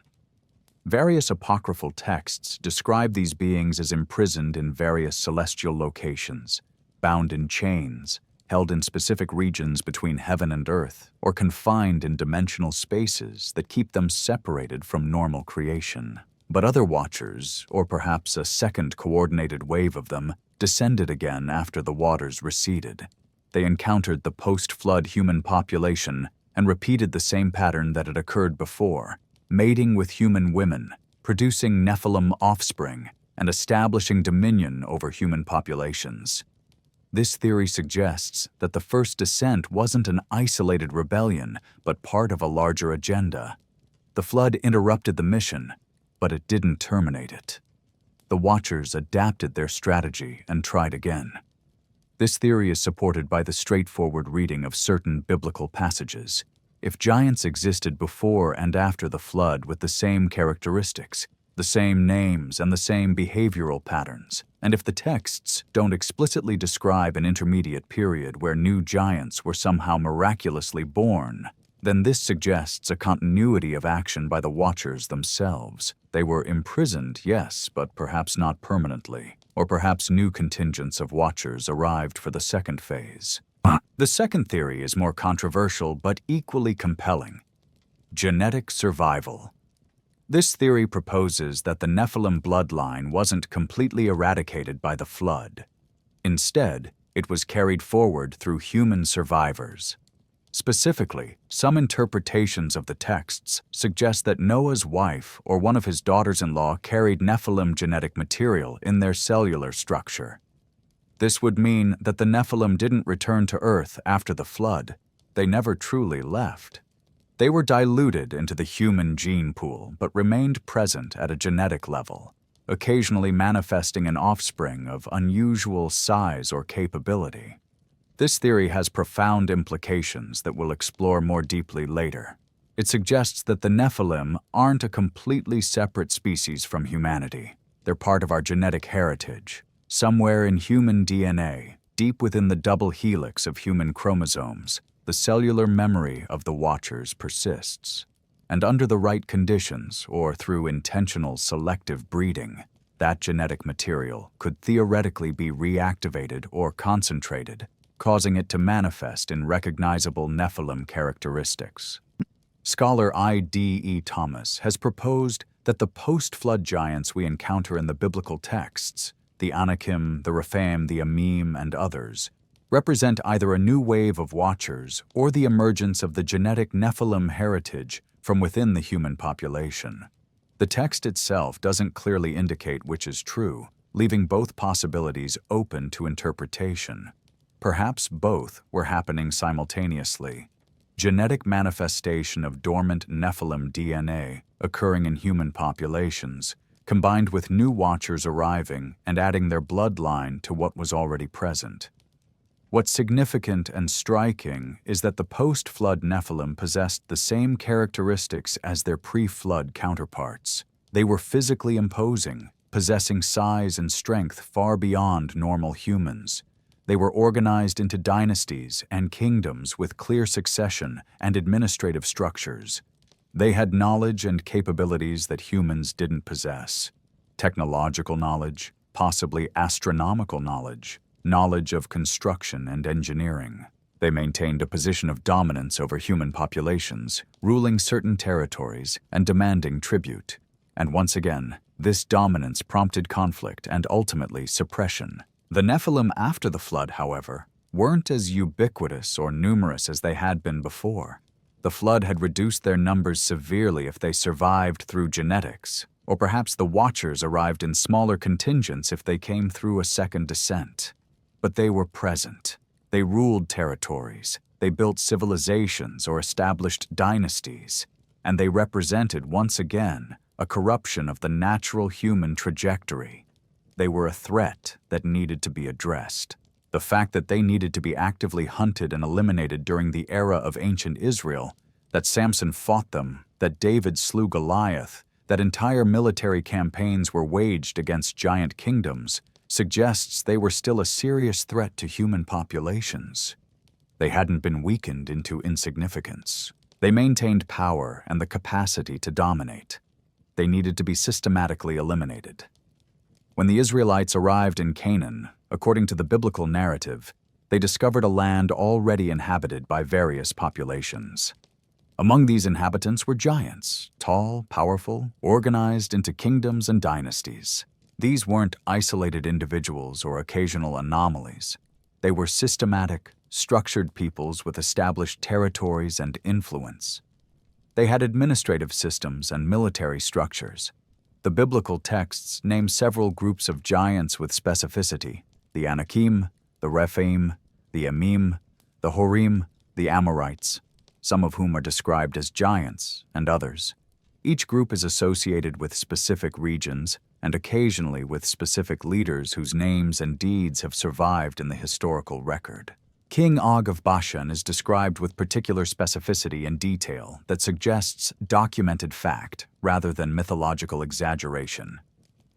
Various apocryphal texts describe these beings as imprisoned in various celestial locations, bound in chains, held in specific regions between heaven and earth, or confined in dimensional spaces that keep them separated from normal creation. But other Watchers, or perhaps a second coordinated wave of them, descended again after the waters receded. They encountered the post-flood human population and repeated the same pattern that had occurred before, mating with human women, producing Nephilim offspring, and establishing dominion over human populations. This theory suggests that the first descent wasn't an isolated rebellion, but part of a larger agenda. The flood interrupted the mission, but it didn't terminate it. The Watchers adapted their strategy and tried again. This theory is supported by the straightforward reading of certain biblical passages. If giants existed before and after the flood with the same characteristics, the same names, and the same behavioral patterns, and if the texts don't explicitly describe an intermediate period where new giants were somehow miraculously born, then this suggests a continuity of action by the Watchers themselves. They were imprisoned, yes, but perhaps not permanently, or perhaps new contingents of Watchers arrived for the second phase. The second theory is more controversial but equally compelling: genetic survival. This theory proposes that the Nephilim bloodline wasn't completely eradicated by the flood. Instead, it was carried forward through human survivors. Specifically, some interpretations of the texts suggest that Noah's wife or one of his daughters-in-law carried Nephilim genetic material in their cellular structure. This would mean that the Nephilim didn't return to Earth after the flood. They never truly left. They were diluted into the human gene pool but remained present at a genetic level, occasionally manifesting an offspring of unusual size or capability. This theory has profound implications that we'll explore more deeply later. It suggests that the Nephilim aren't a completely separate species from humanity. They're part of our genetic heritage, somewhere in human DNA, deep within the double helix of human chromosomes. The cellular memory of the Watchers persists. And under the right conditions, or through intentional selective breeding, that genetic material could theoretically be reactivated or concentrated, causing it to manifest in recognizable Nephilim characteristics. Scholar I.D.E. Thomas has proposed that the post-flood giants we encounter in the biblical texts, the Anakim, the Rephaim, the Amim, and others, represent either a new wave of Watchers or the emergence of the genetic Nephilim heritage from within the human population. The text itself doesn't clearly indicate which is true, leaving both possibilities open to interpretation. Perhaps both were happening simultaneously. Genetic manifestation of dormant Nephilim DNA occurring in human populations, combined with new watchers arriving and adding their bloodline to what was already present. What's significant and striking is that the post-flood Nephilim possessed the same characteristics as their pre-flood counterparts. They were physically imposing, possessing size and strength far beyond normal humans. They were organized into dynasties and kingdoms with clear succession and administrative structures. They had knowledge and capabilities that humans didn't possess. Technological knowledge, possibly astronomical knowledge, knowledge of construction and engineering. They maintained a position of dominance over human populations, ruling certain territories and demanding tribute. And once again, this dominance prompted conflict and ultimately suppression. The Nephilim after the flood, however, weren't as ubiquitous or numerous as they had been before. The flood had reduced their numbers severely if they survived through genetics, or perhaps the Watchers arrived in smaller contingents if they came through a second descent. But they were present. They ruled territories, they built civilizations or established dynasties, and they represented, once again, a corruption of the natural human trajectory. They were a threat that needed to be addressed. The fact that they needed to be actively hunted and eliminated during the era of ancient Israel, that Samson fought them, that David slew Goliath, that entire military campaigns were waged against giant kingdoms, suggests they were still a serious threat to human populations. They hadn't been weakened into insignificance. They maintained power and the capacity to dominate. They needed to be systematically eliminated. When the Israelites arrived in Canaan, according to the biblical narrative, they discovered a land already inhabited by various populations. Among these inhabitants were giants, tall, powerful, organized into kingdoms and dynasties. These weren't isolated individuals or occasional anomalies. They were systematic, structured peoples with established territories and influence. They had administrative systems and military structures. The biblical texts name several groups of giants with specificity: the Anakim, the Rephaim, the Emim, the Horim, the Amorites, some of whom are described as giants, and others. Each group is associated with specific regions, and occasionally with specific leaders whose names and deeds have survived in the historical record. King Og of Bashan is described with particular specificity and detail that suggests documented fact rather than mythological exaggeration.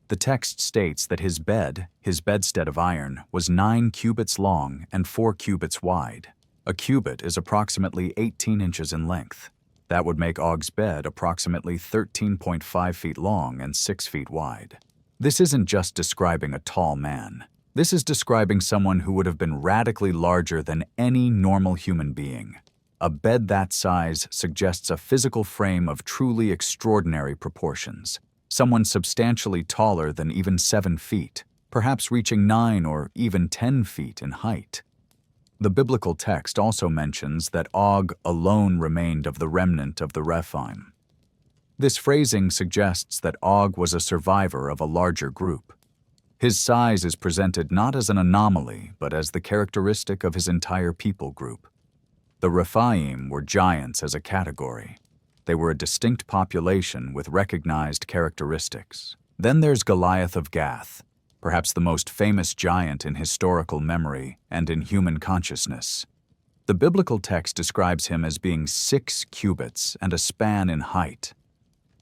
The text states that his bedstead of iron, was 9 cubits long and 4 cubits wide. A cubit is approximately 18 inches in length. That would make Og's bed approximately 13.5 feet long and 6 feet wide. This isn't just describing a tall man. This is describing someone who would have been radically larger than any normal human being. A bed that size suggests a physical frame of truly extraordinary proportions. Someone substantially taller than even 7 feet, perhaps reaching 9 or even 10 feet in height. The biblical text also mentions that Og alone remained of the remnant of the Rephaim. This phrasing suggests that Og was a survivor of a larger group. His size is presented not as an anomaly, but as the characteristic of his entire people group. The Rephaim were giants as a category. They were a distinct population with recognized characteristics. Then there's Goliath of Gath, perhaps the most famous giant in historical memory and in human consciousness. The biblical text describes him as being 6 cubits and a span in height.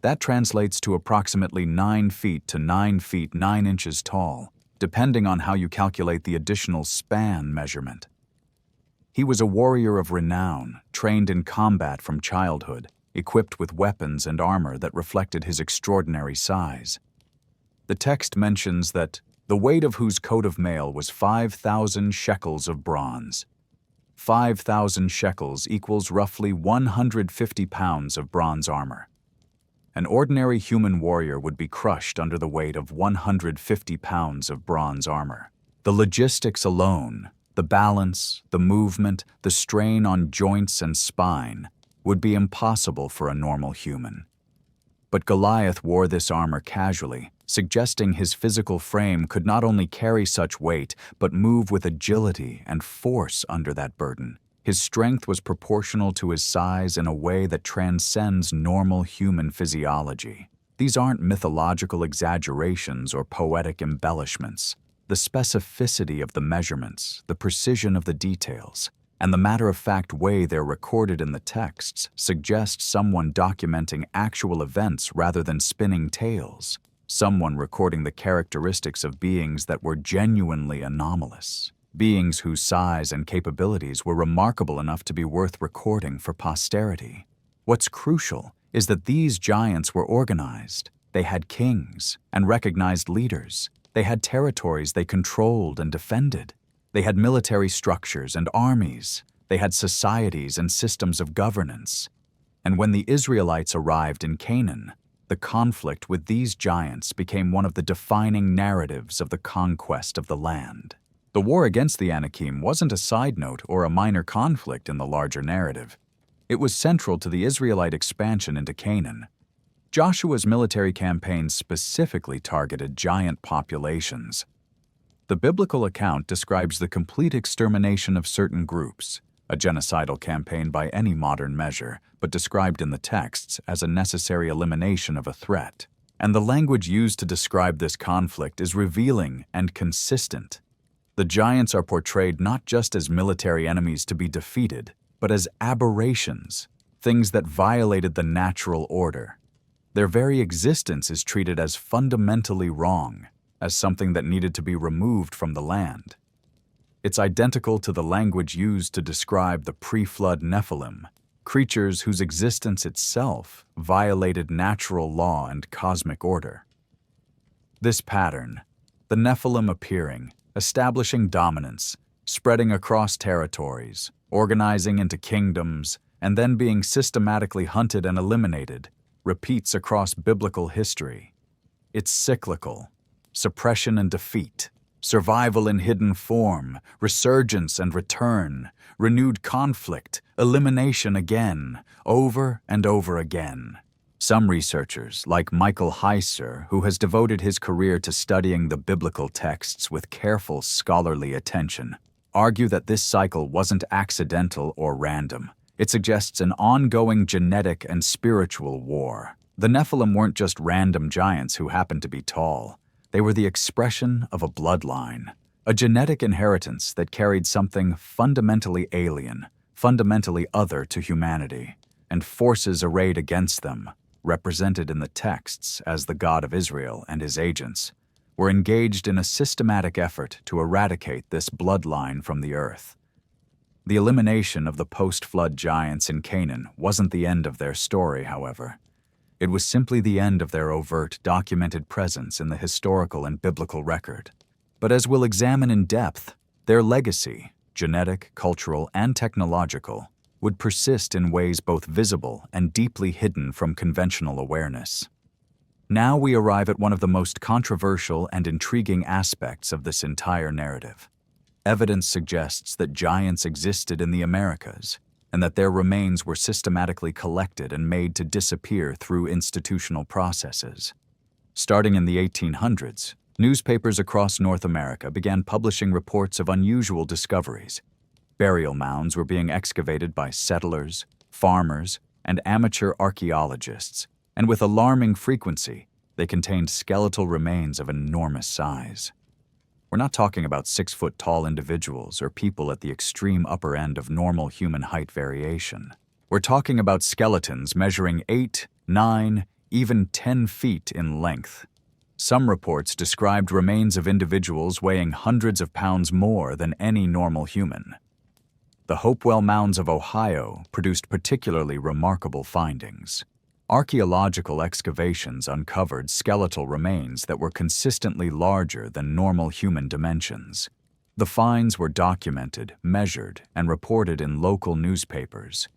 That translates to approximately 9 feet to 9 feet 9 inches tall, depending on how you calculate the additional span measurement. He was a warrior of renown, trained in combat from childhood, equipped with weapons and armor that reflected his extraordinary size. The text mentions that the weight of whose coat of mail was 5,000 shekels of bronze. 5,000 shekels equals roughly 150 pounds of bronze armor. An ordinary human warrior would be crushed under the weight of 150 pounds of bronze armor. The logistics alone, the balance, the movement, the strain on joints and spine, would be impossible for a normal human. But Goliath wore this armor casually, suggesting his physical frame could not only carry such weight, but move with agility and force under that burden. His strength was proportional to his size in a way that transcends normal human physiology. These aren't mythological exaggerations or poetic embellishments. The specificity of the measurements, the precision of the details, and the matter-of-fact way they're recorded in the texts suggest someone documenting actual events rather than spinning tales, someone recording the characteristics of beings that were genuinely anomalous, beings whose size and capabilities were remarkable enough to be worth recording for posterity. What's crucial is that these giants were organized. They had kings and recognized leaders. They had territories they controlled and defended. They had military structures and armies. They had societies and systems of governance. And when the Israelites arrived in Canaan, the conflict with these giants became one of the defining narratives of the conquest of the land. The war against the Anakim wasn't a side note or a minor conflict in the larger narrative. It was central to the Israelite expansion into Canaan. Joshua's military campaigns specifically targeted giant populations. The biblical account describes the complete extermination of certain groups, a genocidal campaign by any modern measure, but described in the texts as a necessary elimination of a threat. And the language used to describe this conflict is revealing and consistent. The giants are portrayed not just as military enemies to be defeated, but as aberrations, things that violated the natural order. Their very existence is treated as fundamentally wrong, as something that needed to be removed from the land. It's identical to the language used to describe the pre-flood Nephilim, creatures whose existence itself violated natural law and cosmic order. This pattern, the Nephilim appearing, establishing dominance, spreading across territories, organizing into kingdoms, and then being systematically hunted and eliminated, repeats across biblical history. It's cyclical: suppression and defeat, survival in hidden form, resurgence and return, renewed conflict, elimination again, over and over again. Some researchers, like Michael Heiser, who has devoted his career to studying the biblical texts with careful scholarly attention, argue that this cycle wasn't accidental or random. It suggests an ongoing genetic and spiritual war. The Nephilim weren't just random giants who happened to be tall. They were the expression of a bloodline, a genetic inheritance that carried something fundamentally alien, fundamentally other to humanity, and forces arrayed against them, represented in the texts as the God of Israel and his agents, were engaged in a systematic effort to eradicate this bloodline from the earth. The elimination of the post-flood giants in Canaan wasn't the end of their story, however. It was simply the end of their overt, documented presence in the historical and biblical record. But as we'll examine in depth, their legacy, genetic, cultural, and technological, would persist in ways both visible and deeply hidden from conventional awareness. Now we arrive at one of the most controversial and intriguing aspects of this entire narrative. Evidence suggests that giants existed in the Americas, and that their remains were systematically collected and made to disappear through institutional processes. Starting in the 1800s, newspapers across North America began publishing reports of unusual discoveries. Burial mounds were being excavated by settlers, farmers, and amateur archaeologists, and with alarming frequency, they contained skeletal remains of enormous size. We're not talking about 6-foot-tall individuals or people at the extreme upper end of normal human height variation. We're talking about skeletons measuring 8, 9, even 10 feet in length. Some reports described remains of individuals weighing hundreds of pounds more than any normal human. The Hopewell Mounds of Ohio produced particularly remarkable findings. Archaeological excavations uncovered skeletal remains that were consistently larger than normal human dimensions. The finds were documented, measured, and reported in local newspapers.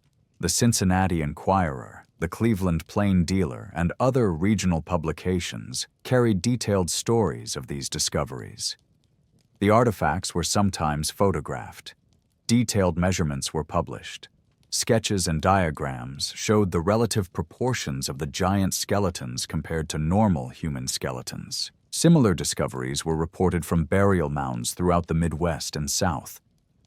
The Cincinnati Enquirer, the Cleveland Plain Dealer, and other regional publications carried detailed stories of these discoveries. The artifacts were sometimes photographed. Detailed measurements were published. Sketches and diagrams showed the relative proportions of the giant skeletons compared to normal human skeletons. Similar discoveries were reported from burial mounds throughout the Midwest and South.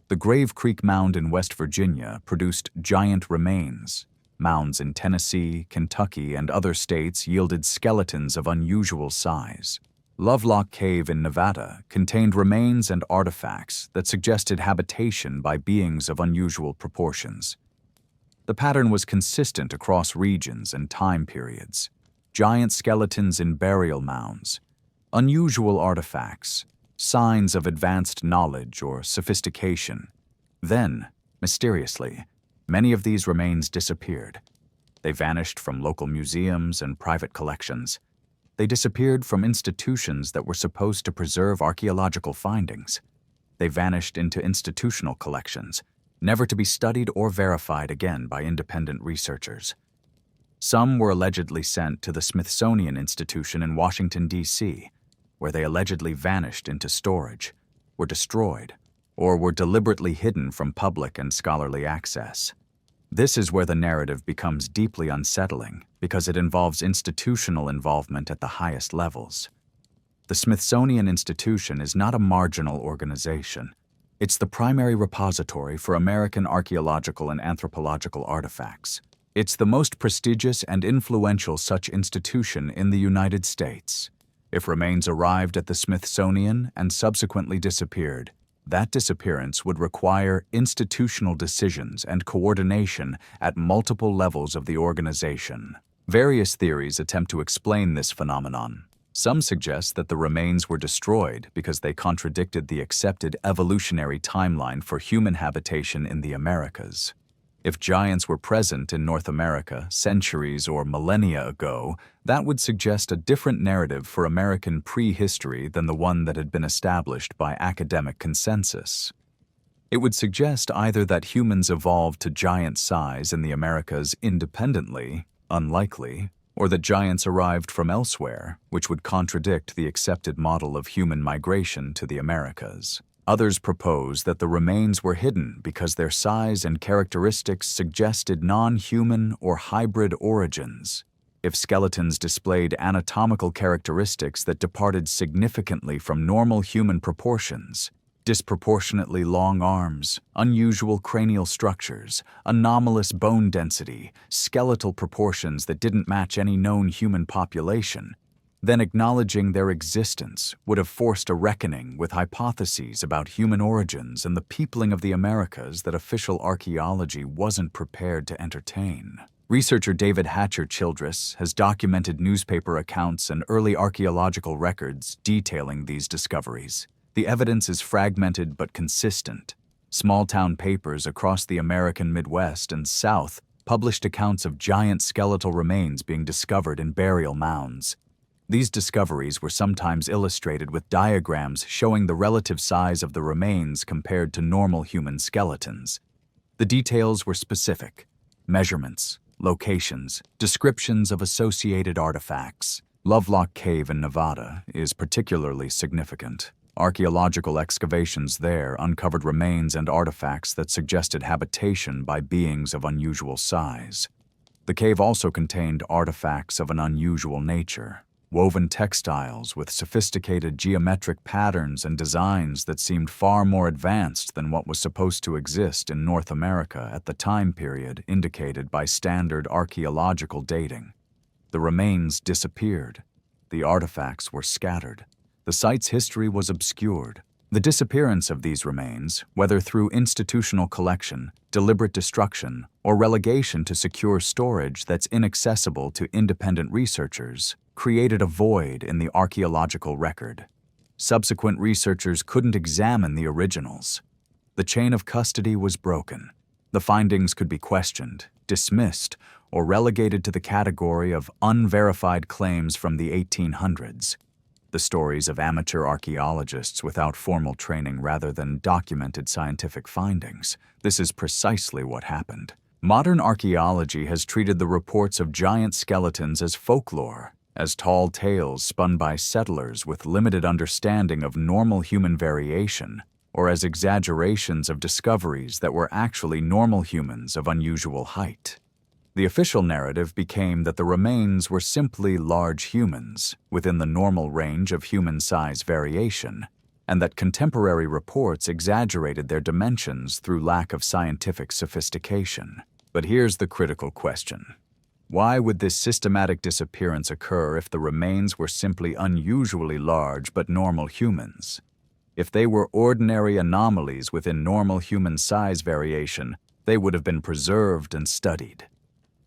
The Grave Creek Mound in West Virginia produced giant remains. Mounds in Tennessee, Kentucky, and other states yielded skeletons of unusual size. Lovelock Cave in Nevada contained remains and artifacts that suggested habitation by beings of unusual proportions. The pattern was consistent across regions and time periods. Giant skeletons in burial mounds, unusual artifacts, signs of advanced knowledge or sophistication. Then, mysteriously, many of these remains disappeared. They vanished from local museums and private collections. They disappeared from institutions that were supposed to preserve archaeological findings. They vanished into institutional collections, never to be studied or verified again by independent researchers. Some were allegedly sent to the Smithsonian Institution in Washington, D.C., where they allegedly vanished into storage, were destroyed, or were deliberately hidden from public and scholarly access. This is where the narrative becomes deeply unsettling because it involves institutional involvement at the highest levels. The Smithsonian Institution is not a marginal organization. It's the primary repository for American archaeological and anthropological artifacts. It's the most prestigious and influential such institution in the United States. If remains arrived at the Smithsonian and subsequently disappeared, that disappearance would require institutional decisions and coordination at multiple levels of the organization. Various theories attempt to explain this phenomenon. Some suggest that the remains were destroyed because they contradicted the accepted evolutionary timeline for human habitation in the Americas. If giants were present in North America centuries or millennia ago, that would suggest a different narrative for American prehistory than the one that had been established by academic consensus. It would suggest either that humans evolved to giant size in the Americas independently, unlikely, or that giants arrived from elsewhere, which would contradict the accepted model of human migration to the Americas. Others propose that the remains were hidden because their size and characteristics suggested non-human or hybrid origins. If skeletons displayed anatomical characteristics that departed significantly from normal human proportions, disproportionately long arms, unusual cranial structures, anomalous bone density, skeletal proportions that didn't match any known human population, then acknowledging their existence would have forced a reckoning with hypotheses about human origins and the peopling of the Americas that official archaeology wasn't prepared to entertain. Researcher David Hatcher Childress has documented newspaper accounts and early archaeological records detailing these discoveries. The evidence is fragmented but consistent. Small-town papers across the American Midwest and South published accounts of giant skeletal remains being discovered in burial mounds. These discoveries were sometimes illustrated with diagrams showing the relative size of the remains compared to normal human skeletons. The details were specific: measurements, locations, descriptions of associated artifacts. Lovelock Cave in Nevada is particularly significant. Archaeological excavations there uncovered remains and artifacts that suggested habitation by beings of unusual size. The cave also contained artifacts of an unusual nature: woven textiles with sophisticated geometric patterns and designs that seemed far more advanced than what was supposed to exist in North America at the time period indicated by standard archaeological dating. The remains disappeared. The artifacts were scattered. The site's history was obscured. The disappearance of these remains, whether through institutional collection, deliberate destruction, or relegation to secure storage that's inaccessible to independent researchers, created a void in the archaeological record. Subsequent researchers couldn't examine the originals. The chain of custody was broken. The findings could be questioned, dismissed, or relegated to the category of unverified claims from the 1800s. The stories of amateur archaeologists without formal training rather than documented scientific findings. This is precisely what happened. Modern archaeology has treated the reports of giant skeletons as folklore, as tall tales spun by settlers with limited understanding of normal human variation. or as exaggerations of discoveries that were actually normal humans of unusual height. The official narrative became that the remains were simply large humans within the normal range of human size variation, and that contemporary reports exaggerated their dimensions through lack of scientific sophistication. But here's the critical question. Why would this systematic disappearance occur if the remains were simply unusually large but normal humans? If they were ordinary anomalies within normal human size variation, they would have been preserved and studied.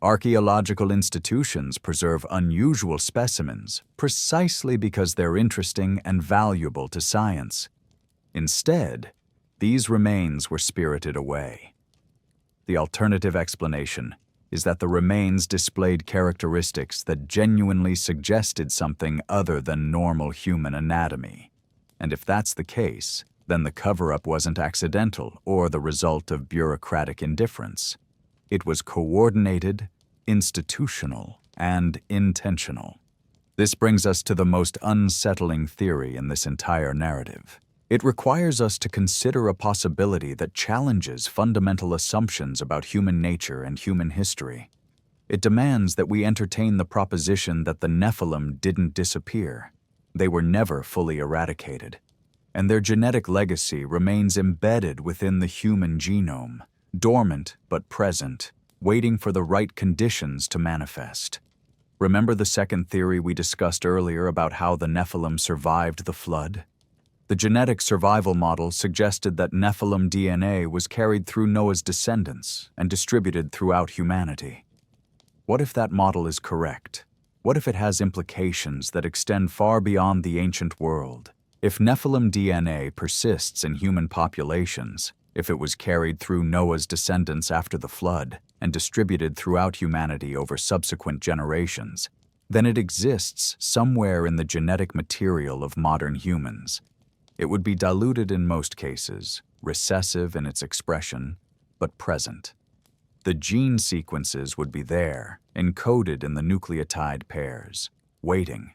Archaeological institutions preserve unusual specimens precisely because they're interesting and valuable to science. Instead, these remains were spirited away. The alternative explanation is that the remains displayed characteristics that genuinely suggested something other than normal human anatomy. And if that's the case, then the cover-up wasn't accidental or the result of bureaucratic indifference. It was coordinated, institutional, and intentional. This brings us to the most unsettling theory in this entire narrative. It requires us to consider a possibility that challenges fundamental assumptions about human nature and human history. It demands that we entertain the proposition that the Nephilim didn't disappear. They were never fully eradicated, and their genetic legacy remains embedded within the human genome, dormant but present, waiting for the right conditions to manifest. Remember the second theory we discussed earlier about how the Nephilim survived the flood? The genetic survival model suggested that Nephilim DNA was carried through Noah's descendants and distributed throughout humanity. What if that model is correct? What if it has implications that extend far beyond the ancient world? If Nephilim DNA persists in human populations, if it was carried through Noah's descendants after the flood and distributed throughout humanity over subsequent generations, then it exists somewhere in the genetic material of modern humans. It would be diluted in most cases, recessive in its expression, but present. The gene sequences would be there, encoded in the nucleotide pairs, waiting.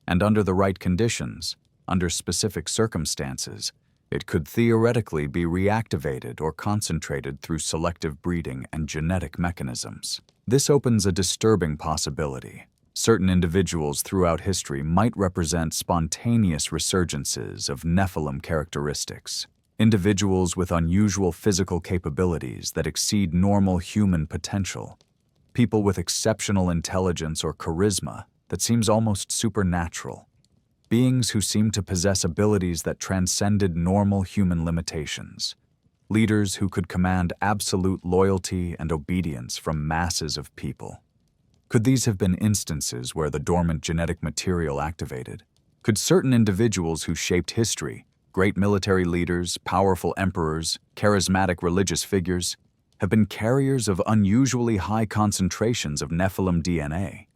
And under the right conditions, under specific circumstances, it could theoretically be reactivated or concentrated through selective breeding and genetic mechanisms. This opens a disturbing possibility. Certain individuals throughout history might represent spontaneous resurgences of Nephilim characteristics, individuals with unusual physical capabilities that exceed normal human potential, people with exceptional intelligence or charisma that seems almost supernatural, beings who seem to possess abilities that transcended normal human limitations, leaders who could command absolute loyalty and obedience from masses of people. Could these have been instances where the dormant genetic material activated? Could certain individuals who shaped history, great military leaders, powerful emperors, charismatic religious figures, have been carriers of unusually high concentrations of Nephilim DNA?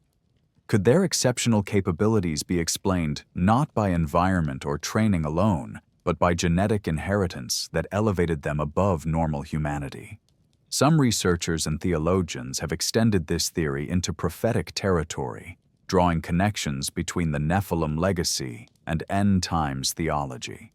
Could their exceptional capabilities be explained not by environment or training alone, but by genetic inheritance that elevated them above normal humanity? Some researchers and theologians have extended this theory into prophetic territory, drawing connections between the Nephilim legacy and end times theology.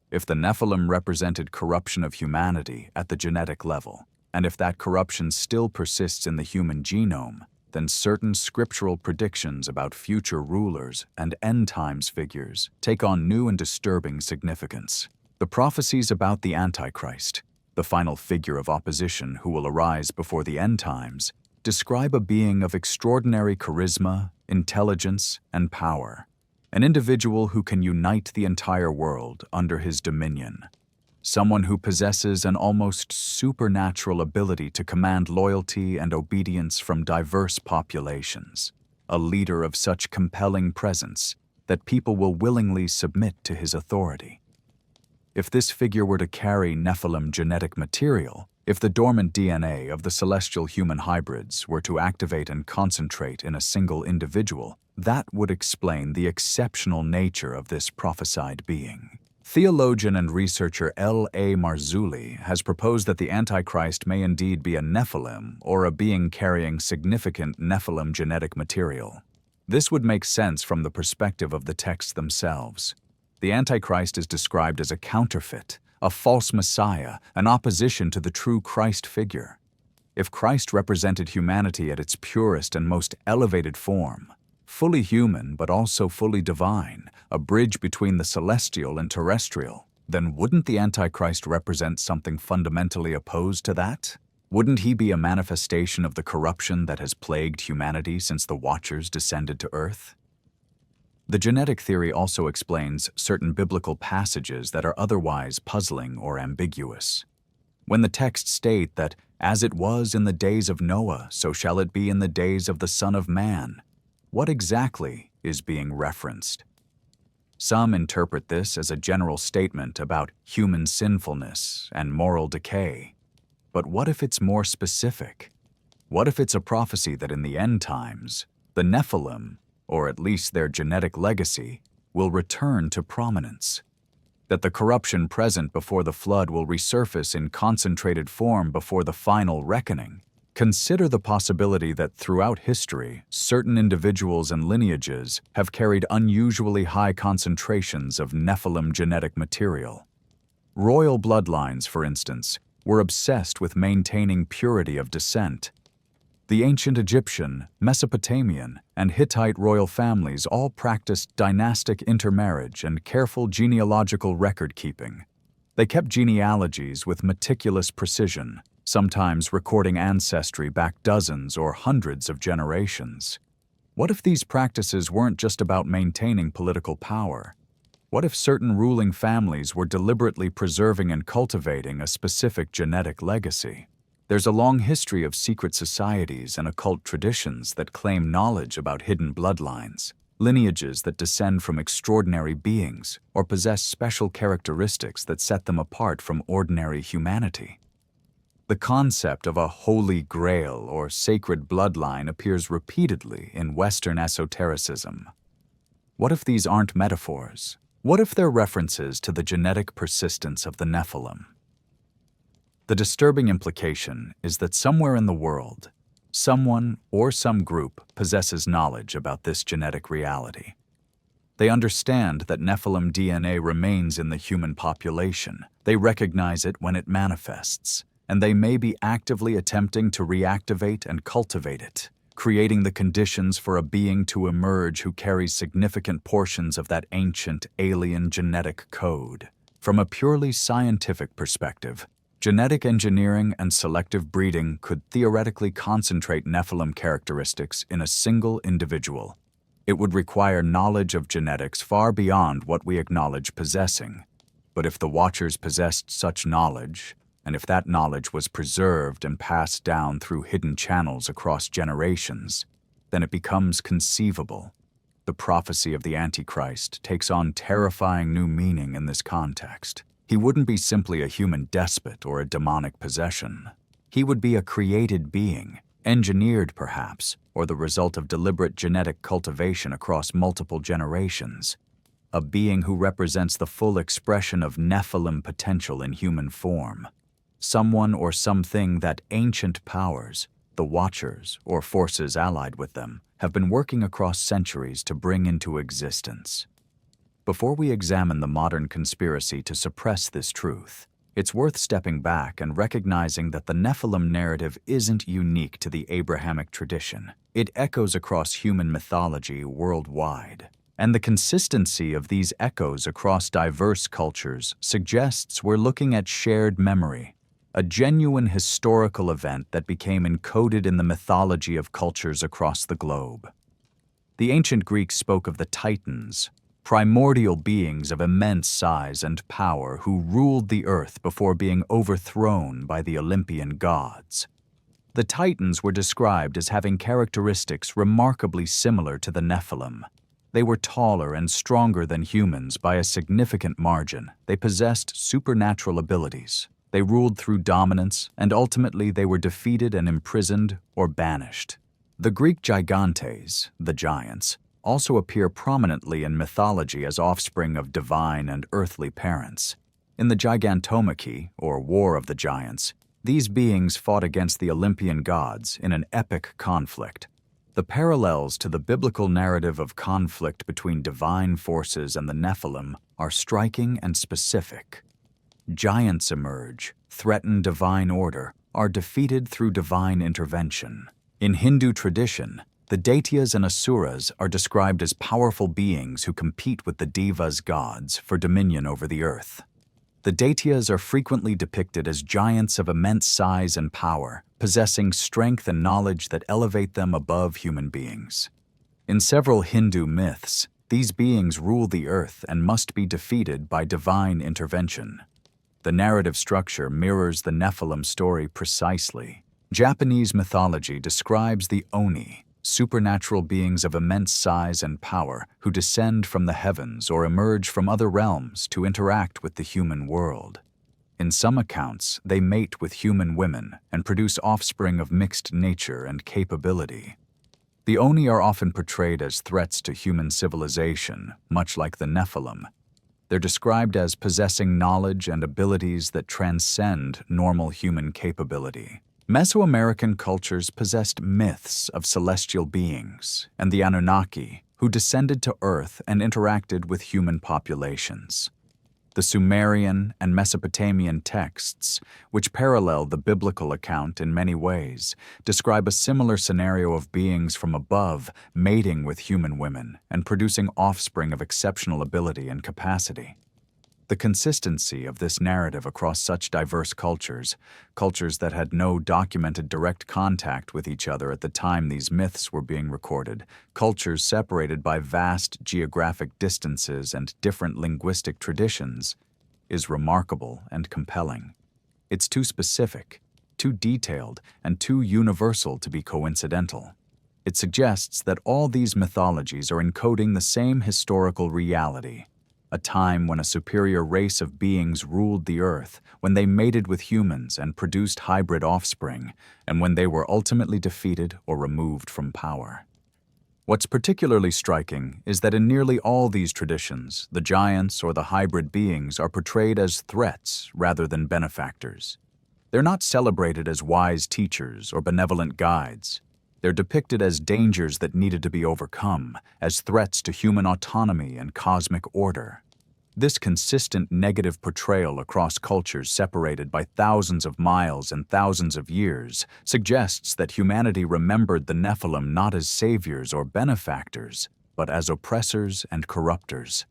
If the Nephilim represented corruption of humanity at the genetic level, and if that corruption still persists in the human genome, then certain scriptural predictions about future rulers and end times figures take on new and disturbing significance. The prophecies about the Antichrist, the final figure of opposition who will arise before the end times, describe a being of extraordinary charisma, intelligence, and power, an individual who can unite the entire world under his dominion, someone who possesses an almost supernatural ability to command loyalty and obedience from diverse populations, a leader of such compelling presence that people will willingly submit to his authority. If this figure were to carry Nephilim genetic material, if the dormant DNA of the celestial human hybrids were to activate and concentrate in a single individual, that would explain the exceptional nature of this prophesied being. Theologian and researcher L.A. Marzulli has proposed that the Antichrist may indeed be a Nephilim or a being carrying significant Nephilim genetic material. This would make sense from the perspective of the texts themselves. The Antichrist is described as a counterfeit, a false Messiah, an opposition to the true Christ figure. If Christ represented humanity at its purest and most elevated form, fully human but also fully divine, a bridge between the celestial and terrestrial, then wouldn't the Antichrist represent something fundamentally opposed to that? Wouldn't he be a manifestation of the corruption that has plagued humanity since the Watchers descended to Earth? The genetic theory also explains certain biblical passages that are otherwise puzzling or ambiguous. When the texts state that, "As it was in the days of Noah, so shall it be in the days of the Son of Man," what exactly is being referenced? Some interpret this as a general statement about human sinfulness and moral decay. But what if it's more specific? What if it's a prophecy that in the end times, the Nephilim, or at least their genetic legacy, will return to prominence? That the corruption present before the flood will resurface in concentrated form before the final reckoning? Consider the possibility that throughout history, certain individuals and lineages have carried unusually high concentrations of Nephilim genetic material. Royal bloodlines, for instance, were obsessed with maintaining purity of descent. The ancient Egyptian, Mesopotamian, and Hittite royal families all practiced dynastic intermarriage and careful genealogical record-keeping. They kept genealogies with meticulous precision, sometimes recording ancestry back dozens or hundreds of generations. What if these practices weren't just about maintaining political power? What if certain ruling families were deliberately preserving and cultivating a specific genetic legacy? There's a long history of secret societies and occult traditions that claim knowledge about hidden bloodlines, lineages that descend from extraordinary beings or possess special characteristics that set them apart from ordinary humanity. The concept of a holy grail or sacred bloodline appears repeatedly in Western esotericism. What if these aren't metaphors? What if they're references to the genetic persistence of the Nephilim? The disturbing implication is that somewhere in the world, someone or some group possesses knowledge about this genetic reality. They understand that Nephilim DNA remains in the human population. They recognize it when it manifests, and they may be actively attempting to reactivate and cultivate it, creating the conditions for a being to emerge who carries significant portions of that ancient alien genetic code. From a purely scientific perspective, genetic engineering and selective breeding could theoretically concentrate Nephilim characteristics in a single individual. It would require knowledge of genetics far beyond what we acknowledge possessing. But if the Watchers possessed such knowledge, and if that knowledge was preserved and passed down through hidden channels across generations, then it becomes conceivable. The prophecy of the Antichrist takes on terrifying new meaning in this context. He wouldn't be simply a human despot or a demonic possession. He would be a created being, engineered perhaps, or the result of deliberate genetic cultivation across multiple generations. A being who represents the full expression of Nephilim potential in human form. Someone or something that ancient powers, the Watchers or forces allied with them, have been working across centuries to bring into existence. Before we examine the modern conspiracy to suppress this truth, it's worth stepping back and recognizing that the Nephilim narrative isn't unique to the Abrahamic tradition. It echoes across human mythology worldwide. And the consistency of these echoes across diverse cultures suggests we're looking at shared memory, a genuine historical event that became encoded in the mythology of cultures across the globe. The ancient Greeks spoke of the Titans, primordial beings of immense size and power who ruled the earth before being overthrown by the Olympian gods. The Titans were described as having characteristics remarkably similar to the Nephilim. They were taller and stronger than humans by a significant margin. They possessed supernatural abilities. They ruled through dominance, and ultimately they were defeated and imprisoned or banished. The Greek gigantes, the giants, also appear prominently in mythology as offspring of divine and earthly parents. In the Gigantomachy, or War of the Giants, these beings fought against the Olympian gods in an epic conflict. The parallels to the biblical narrative of conflict between divine forces and the Nephilim are striking and specific. Giants emerge, threaten divine order, are defeated through divine intervention. In Hindu tradition, the Daityas and Asuras are described as powerful beings who compete with the Devas gods for dominion over the earth. The Daityas are frequently depicted as giants of immense size and power, possessing strength and knowledge that elevate them above human beings. In several Hindu myths, these beings rule the earth and must be defeated by divine intervention. The narrative structure mirrors the Nephilim story precisely. Japanese mythology describes the Oni, supernatural beings of immense size and power who descend from the heavens or emerge from other realms to interact with the human world. In some accounts, they mate with human women and produce offspring of mixed nature and capability. The Oni are often portrayed as threats to human civilization, much like the Nephilim. They're described as possessing knowledge and abilities that transcend normal human capability. Mesoamerican cultures possessed myths of celestial beings and the Anunnaki, who descended to Earth and interacted with human populations. The Sumerian and Mesopotamian texts, which parallel the biblical account in many ways, describe a similar scenario of beings from above mating with human women and producing offspring of exceptional ability and capacity. The consistency of this narrative across such diverse cultures that had no documented direct contact with each other at the time these myths were being recorded, cultures separated by vast geographic distances and different linguistic traditions, is remarkable and compelling. It's too specific, too detailed, and too universal to be coincidental. It suggests that all these mythologies are encoding the same historical reality. A time when a superior race of beings ruled the earth, when they mated with humans and produced hybrid offspring, and when they were ultimately defeated or removed from power. What's particularly striking is that in nearly all these traditions, the giants or the hybrid beings are portrayed as threats rather than benefactors. They're not celebrated as wise teachers or benevolent guides. They're depicted as dangers that needed to be overcome, as threats to human autonomy and cosmic order. This consistent negative portrayal across cultures separated by thousands of miles and thousands of years suggests that humanity remembered the Nephilim not as saviors or benefactors, but as oppressors and corruptors.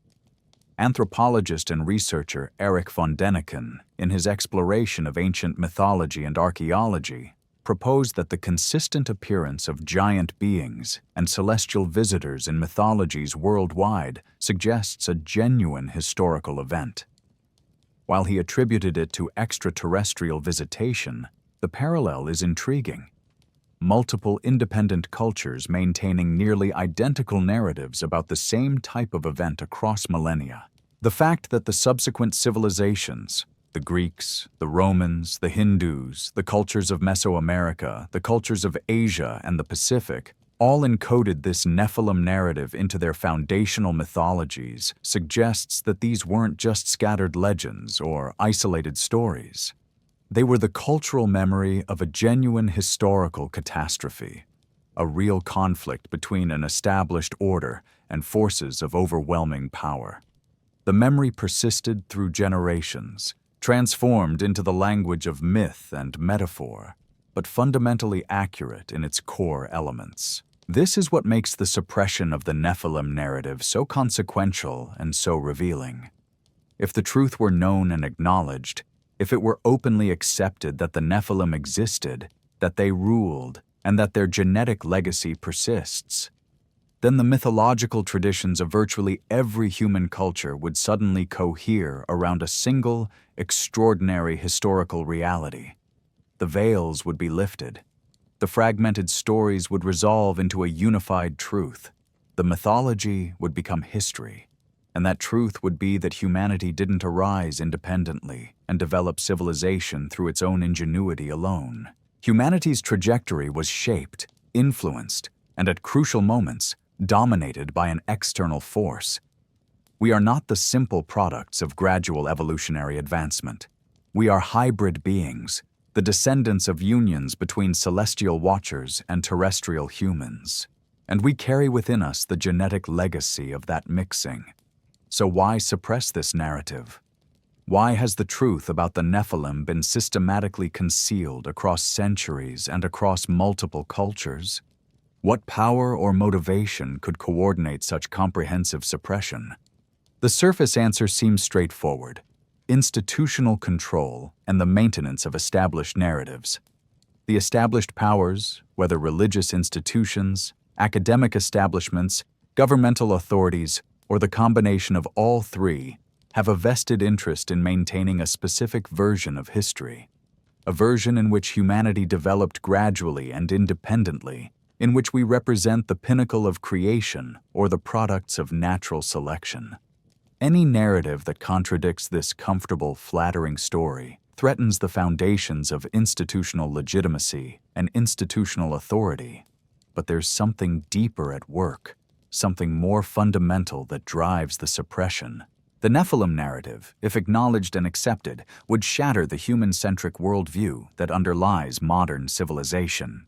Anthropologist and researcher Erich von Däniken, in his exploration of ancient mythology and archaeology, proposed that the consistent appearance of giant beings and celestial visitors in mythologies worldwide suggests a genuine historical event. While he attributed it to extraterrestrial visitation, the parallel is intriguing. Multiple independent cultures maintaining nearly identical narratives about the same type of event across millennia. The fact that the subsequent civilizations, the Greeks, the Romans, the Hindus, the cultures of Mesoamerica, the cultures of Asia and the Pacific, all encoded this Nephilim narrative into their foundational mythologies suggests that these weren't just scattered legends or isolated stories. They were the cultural memory of a genuine historical catastrophe, a real conflict between an established order and forces of overwhelming power. The memory persisted through generations, transformed into the language of myth and metaphor, but fundamentally accurate in its core elements. This is what makes the suppression of the Nephilim narrative so consequential and so revealing. If the truth were known and acknowledged, if it were openly accepted that the Nephilim existed, that they ruled, and that their genetic legacy persists, then the mythological traditions of virtually every human culture would suddenly cohere around a single, extraordinary historical reality. The veils would be lifted. The fragmented stories would resolve into a unified truth. The mythology would become history, and that truth would be that humanity didn't arise independently and develop civilization through its own ingenuity alone. Humanity's trajectory was shaped, influenced, and at crucial moments, dominated by an external force. We are not the simple products of gradual evolutionary advancement. We are hybrid beings, the descendants of unions between celestial watchers and terrestrial humans. And we carry within us the genetic legacy of that mixing. So why suppress this narrative? Why has the truth about the Nephilim been systematically concealed across centuries and across multiple cultures? What power or motivation could coordinate such comprehensive suppression? The surface answer seems straightforward: institutional control and the maintenance of established narratives. The established powers, whether religious institutions, academic establishments, governmental authorities, or the combination of all three, have a vested interest in maintaining a specific version of history, a version in which humanity developed gradually and independently, in which we represent the pinnacle of creation or the products of natural selection. Any narrative that contradicts this comfortable, flattering story threatens the foundations of institutional legitimacy and institutional authority. But there's something deeper at work, something more fundamental that drives the suppression. The Nephilim narrative, if acknowledged and accepted, would shatter the human-centric worldview that underlies modern civilization.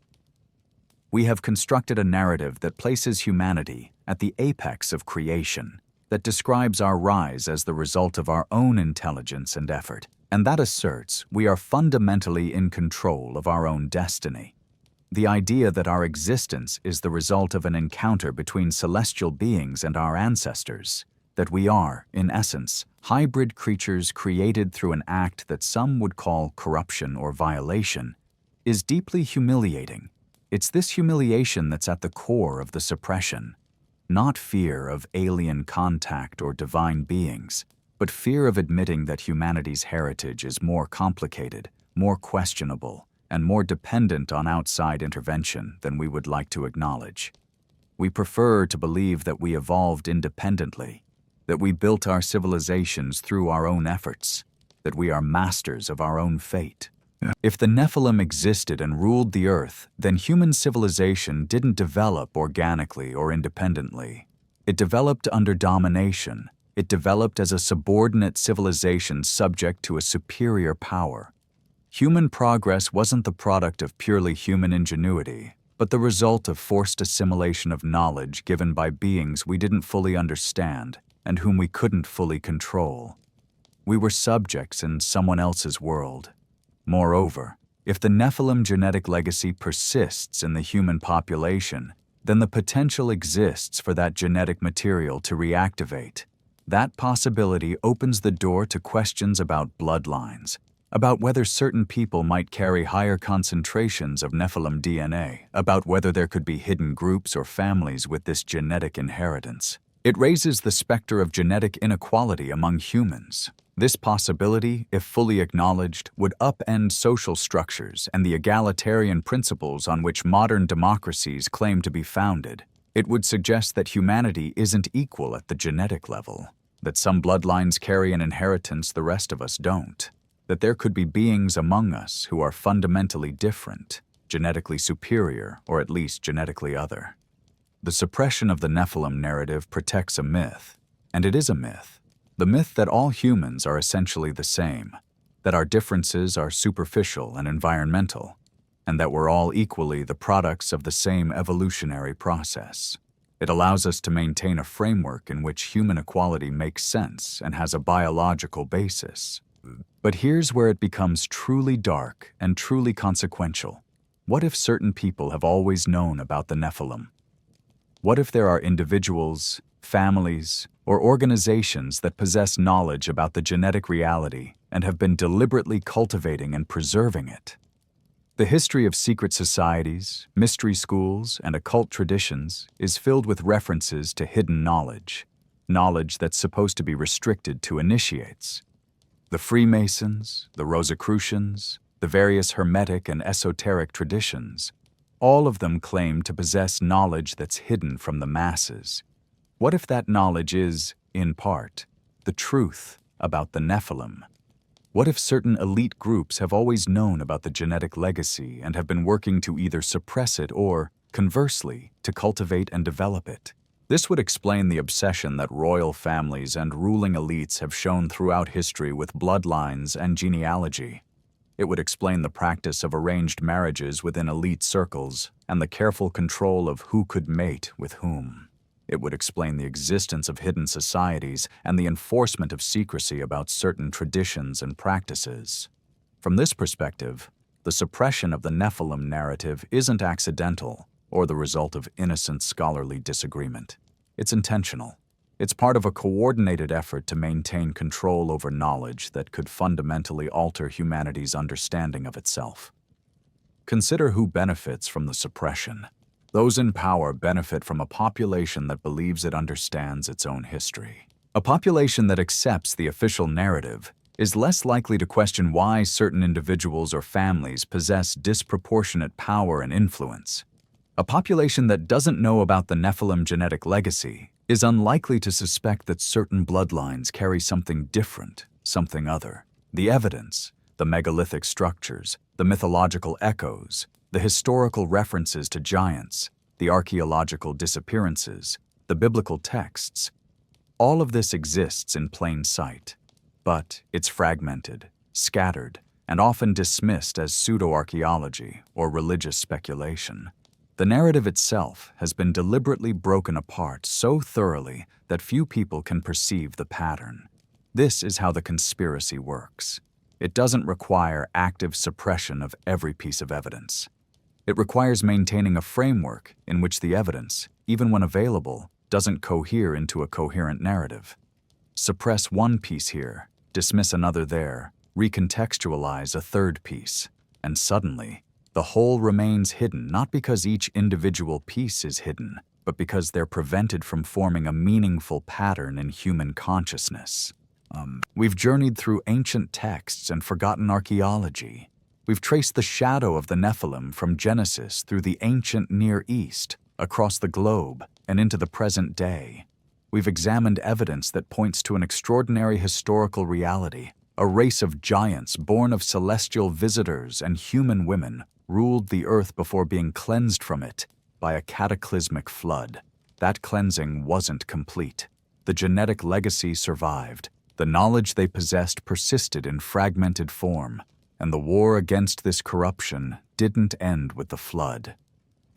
We have constructed a narrative that places humanity at the apex of creation, that describes our rise as the result of our own intelligence and effort, and that asserts we are fundamentally in control of our own destiny. The idea that our existence is the result of an encounter between celestial beings and our ancestors, that we are, in essence, hybrid creatures created through an act that some would call corruption or violation, is deeply humiliating. It's this humiliation that's at the core of the suppression. Not fear of alien contact or divine beings, but fear of admitting that humanity's heritage is more complicated, more questionable, and more dependent on outside intervention than we would like to acknowledge. We prefer to believe that we evolved independently, that we built our civilizations through our own efforts, that we are masters of our own fate. If the Nephilim existed and ruled the earth, then human civilization didn't develop organically or independently. It developed under domination. It developed as a subordinate civilization subject to a superior power. Human progress wasn't the product of purely human ingenuity, but the result of forced assimilation of knowledge given by beings we didn't fully understand and whom we couldn't fully control. We were subjects in someone else's world. Moreover, if the Nephilim genetic legacy persists in the human population, then the potential exists for that genetic material to reactivate. That possibility opens the door to questions about bloodlines, about whether certain people might carry higher concentrations of Nephilim DNA, about whether there could be hidden groups or families with this genetic inheritance. It raises the specter of genetic inequality among humans. This possibility, if fully acknowledged, would upend social structures and the egalitarian principles on which modern democracies claim to be founded. It would suggest that humanity isn't equal at the genetic level, that some bloodlines carry an inheritance the rest of us don't, that there could be beings among us who are fundamentally different, genetically superior, or at least genetically other. The suppression of the Nephilim narrative protects a myth, and it is a myth. The myth that all humans are essentially the same, that our differences are superficial and environmental, and that we're all equally the products of the same evolutionary process. It allows us to maintain a framework in which human equality makes sense and has a biological basis. But here's where it becomes truly dark and truly consequential. What if certain people have always known about the Nephilim? What if there are individuals, families, or organizations that possess knowledge about the genetic reality and have been deliberately cultivating and preserving it? The history of secret societies, mystery schools, and occult traditions is filled with references to hidden knowledge, knowledge that's supposed to be restricted to initiates. The Freemasons, the Rosicrucians, the various Hermetic and esoteric traditions, all of them claim to possess knowledge that's hidden from the masses. What if that knowledge is, in part, the truth about the Nephilim? What if certain elite groups have always known about the genetic legacy and have been working to either suppress it or, conversely, to cultivate and develop it? This would explain the obsession that royal families and ruling elites have shown throughout history with bloodlines and genealogy. It would explain the practice of arranged marriages within elite circles and the careful control of who could mate with whom. It would explain the existence of hidden societies and the enforcement of secrecy about certain traditions and practices. From this perspective, the suppression of the Nephilim narrative isn't accidental or the result of innocent scholarly disagreement. It's intentional. It's part of a coordinated effort to maintain control over knowledge that could fundamentally alter humanity's understanding of itself. Consider who benefits from the suppression. Those in power benefit from a population that believes it understands its own history. A population that accepts the official narrative is less likely to question why certain individuals or families possess disproportionate power and influence. A population that doesn't know about the Nephilim genetic legacy is unlikely to suspect that certain bloodlines carry something different, something other. The evidence, the megalithic structures, the mythological echoes, the historical references to giants, the archaeological disappearances, the biblical texts, all of this exists in plain sight, but it's fragmented, scattered, and often dismissed as pseudo-archaeology or religious speculation. The narrative itself has been deliberately broken apart so thoroughly that few people can perceive the pattern. This is how the conspiracy works. It doesn't require active suppression of every piece of evidence. It requires maintaining a framework in which the evidence, even when available, doesn't cohere into a coherent narrative. Suppress one piece here, dismiss another there, recontextualize a third piece, and suddenly, the whole remains hidden not because each individual piece is hidden, but because they're prevented from forming a meaningful pattern in human consciousness. We've journeyed through ancient texts and forgotten archaeology. We've traced the shadow of the Nephilim from Genesis through the ancient Near East, across the globe, and into the present day. We've examined evidence that points to an extraordinary historical reality. A race of giants born of celestial visitors and human women ruled the earth before being cleansed from it by a cataclysmic flood. That cleansing wasn't complete. The genetic legacy survived. The knowledge they possessed persisted in fragmented form, and the war against this corruption didn't end with the flood.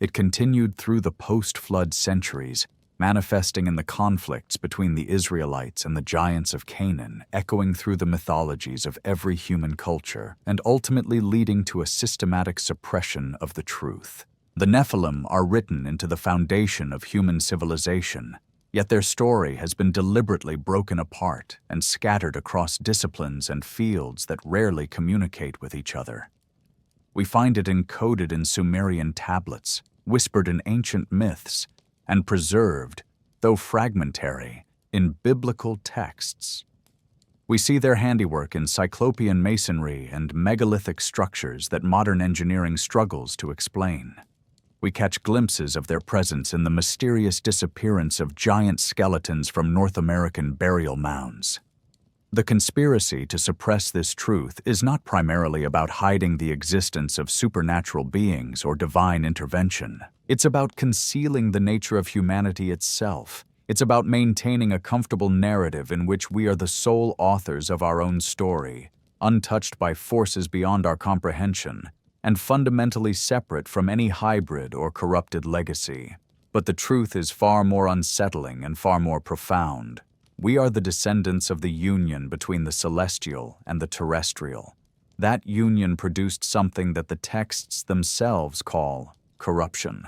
It continued through the post-flood centuries, manifesting in the conflicts between the Israelites and the giants of Canaan, echoing through the mythologies of every human culture, and ultimately leading to a systematic suppression of the truth. The Nephilim are written into the foundation of human civilization, yet their story has been deliberately broken apart and scattered across disciplines and fields that rarely communicate with each other. We find it encoded in Sumerian tablets, whispered in ancient myths, and preserved, though fragmentary, in biblical texts. We see their handiwork in Cyclopean masonry and megalithic structures that modern engineering struggles to explain. We catch glimpses of their presence in the mysterious disappearance of giant skeletons from North American burial mounds. The conspiracy to suppress this truth is not primarily about hiding the existence of supernatural beings or divine intervention. It's about concealing the nature of humanity itself. It's about maintaining a comfortable narrative in which we are the sole authors of our own story, untouched by forces beyond our comprehension, and fundamentally separate from any hybrid or corrupted legacy. But the truth is far more unsettling and far more profound. We are the descendants of the union between the celestial and the terrestrial. That union produced something that the texts themselves call corruption.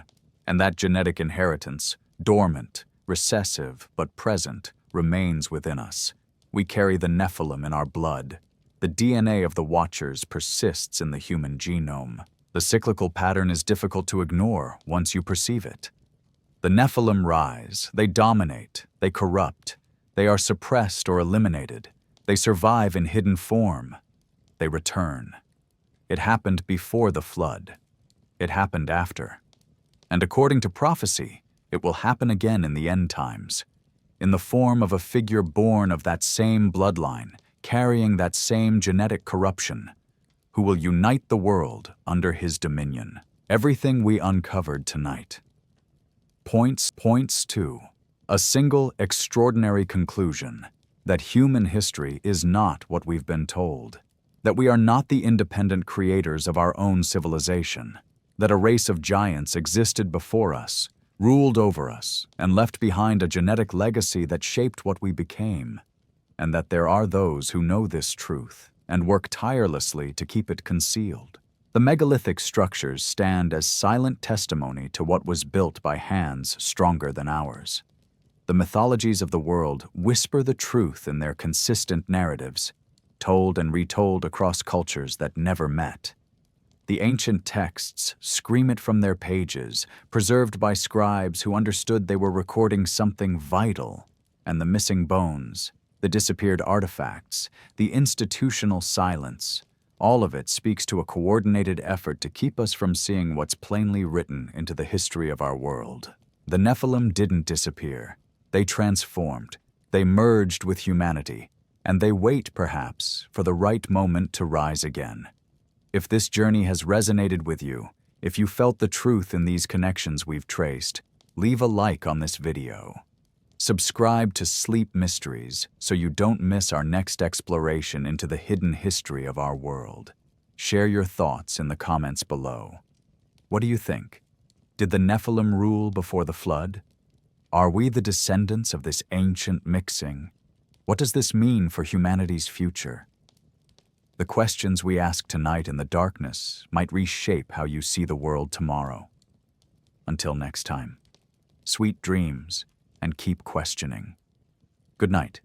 And that genetic inheritance, dormant, recessive, but present, remains within us. We carry the Nephilim in our blood. The DNA of the Watchers persists in the human genome. The cyclical pattern is difficult to ignore once you perceive it. The Nephilim rise, they dominate, they corrupt. They are suppressed or eliminated. They survive in hidden form. They return. It happened before the flood. It happened after. And according to prophecy, it will happen again in the end times, in the form of a figure born of that same bloodline, carrying that same genetic corruption, who will unite the world under his dominion. Everything we uncovered tonight points to a single extraordinary conclusion: that human history is not what we've been told. that we are not the independent creators of our own civilization, that a race of giants existed before us, ruled over us, and left behind a genetic legacy that shaped what we became, and that there are those who know this truth and work tirelessly to keep it concealed. The megalithic structures stand as silent testimony to what was built by hands stronger than ours. The mythologies of the world whisper the truth in their consistent narratives, told and retold across cultures that never met. The ancient texts scream it from their pages, preserved by scribes who understood they were recording something vital, and the missing bones, the disappeared artifacts, the institutional silence, all of it speaks to a coordinated effort to keep us from seeing what's plainly written into the history of our world. The Nephilim didn't disappear. They transformed. They merged with humanity, and they wait, perhaps, for the right moment to rise again. If this journey has resonated with you, if you felt the truth in these connections we've traced, leave a like on this video. Subscribe to Sleep Mysteries so you don't miss our next exploration into the hidden history of our world. Share your thoughts in the comments below. What do you think? Did the Nephilim rule before the flood? Are we the descendants of this ancient mixing? What does this mean for humanity's future? The questions we ask tonight in the darkness might reshape how you see the world tomorrow. Until next time, sweet dreams, and keep questioning. Good night.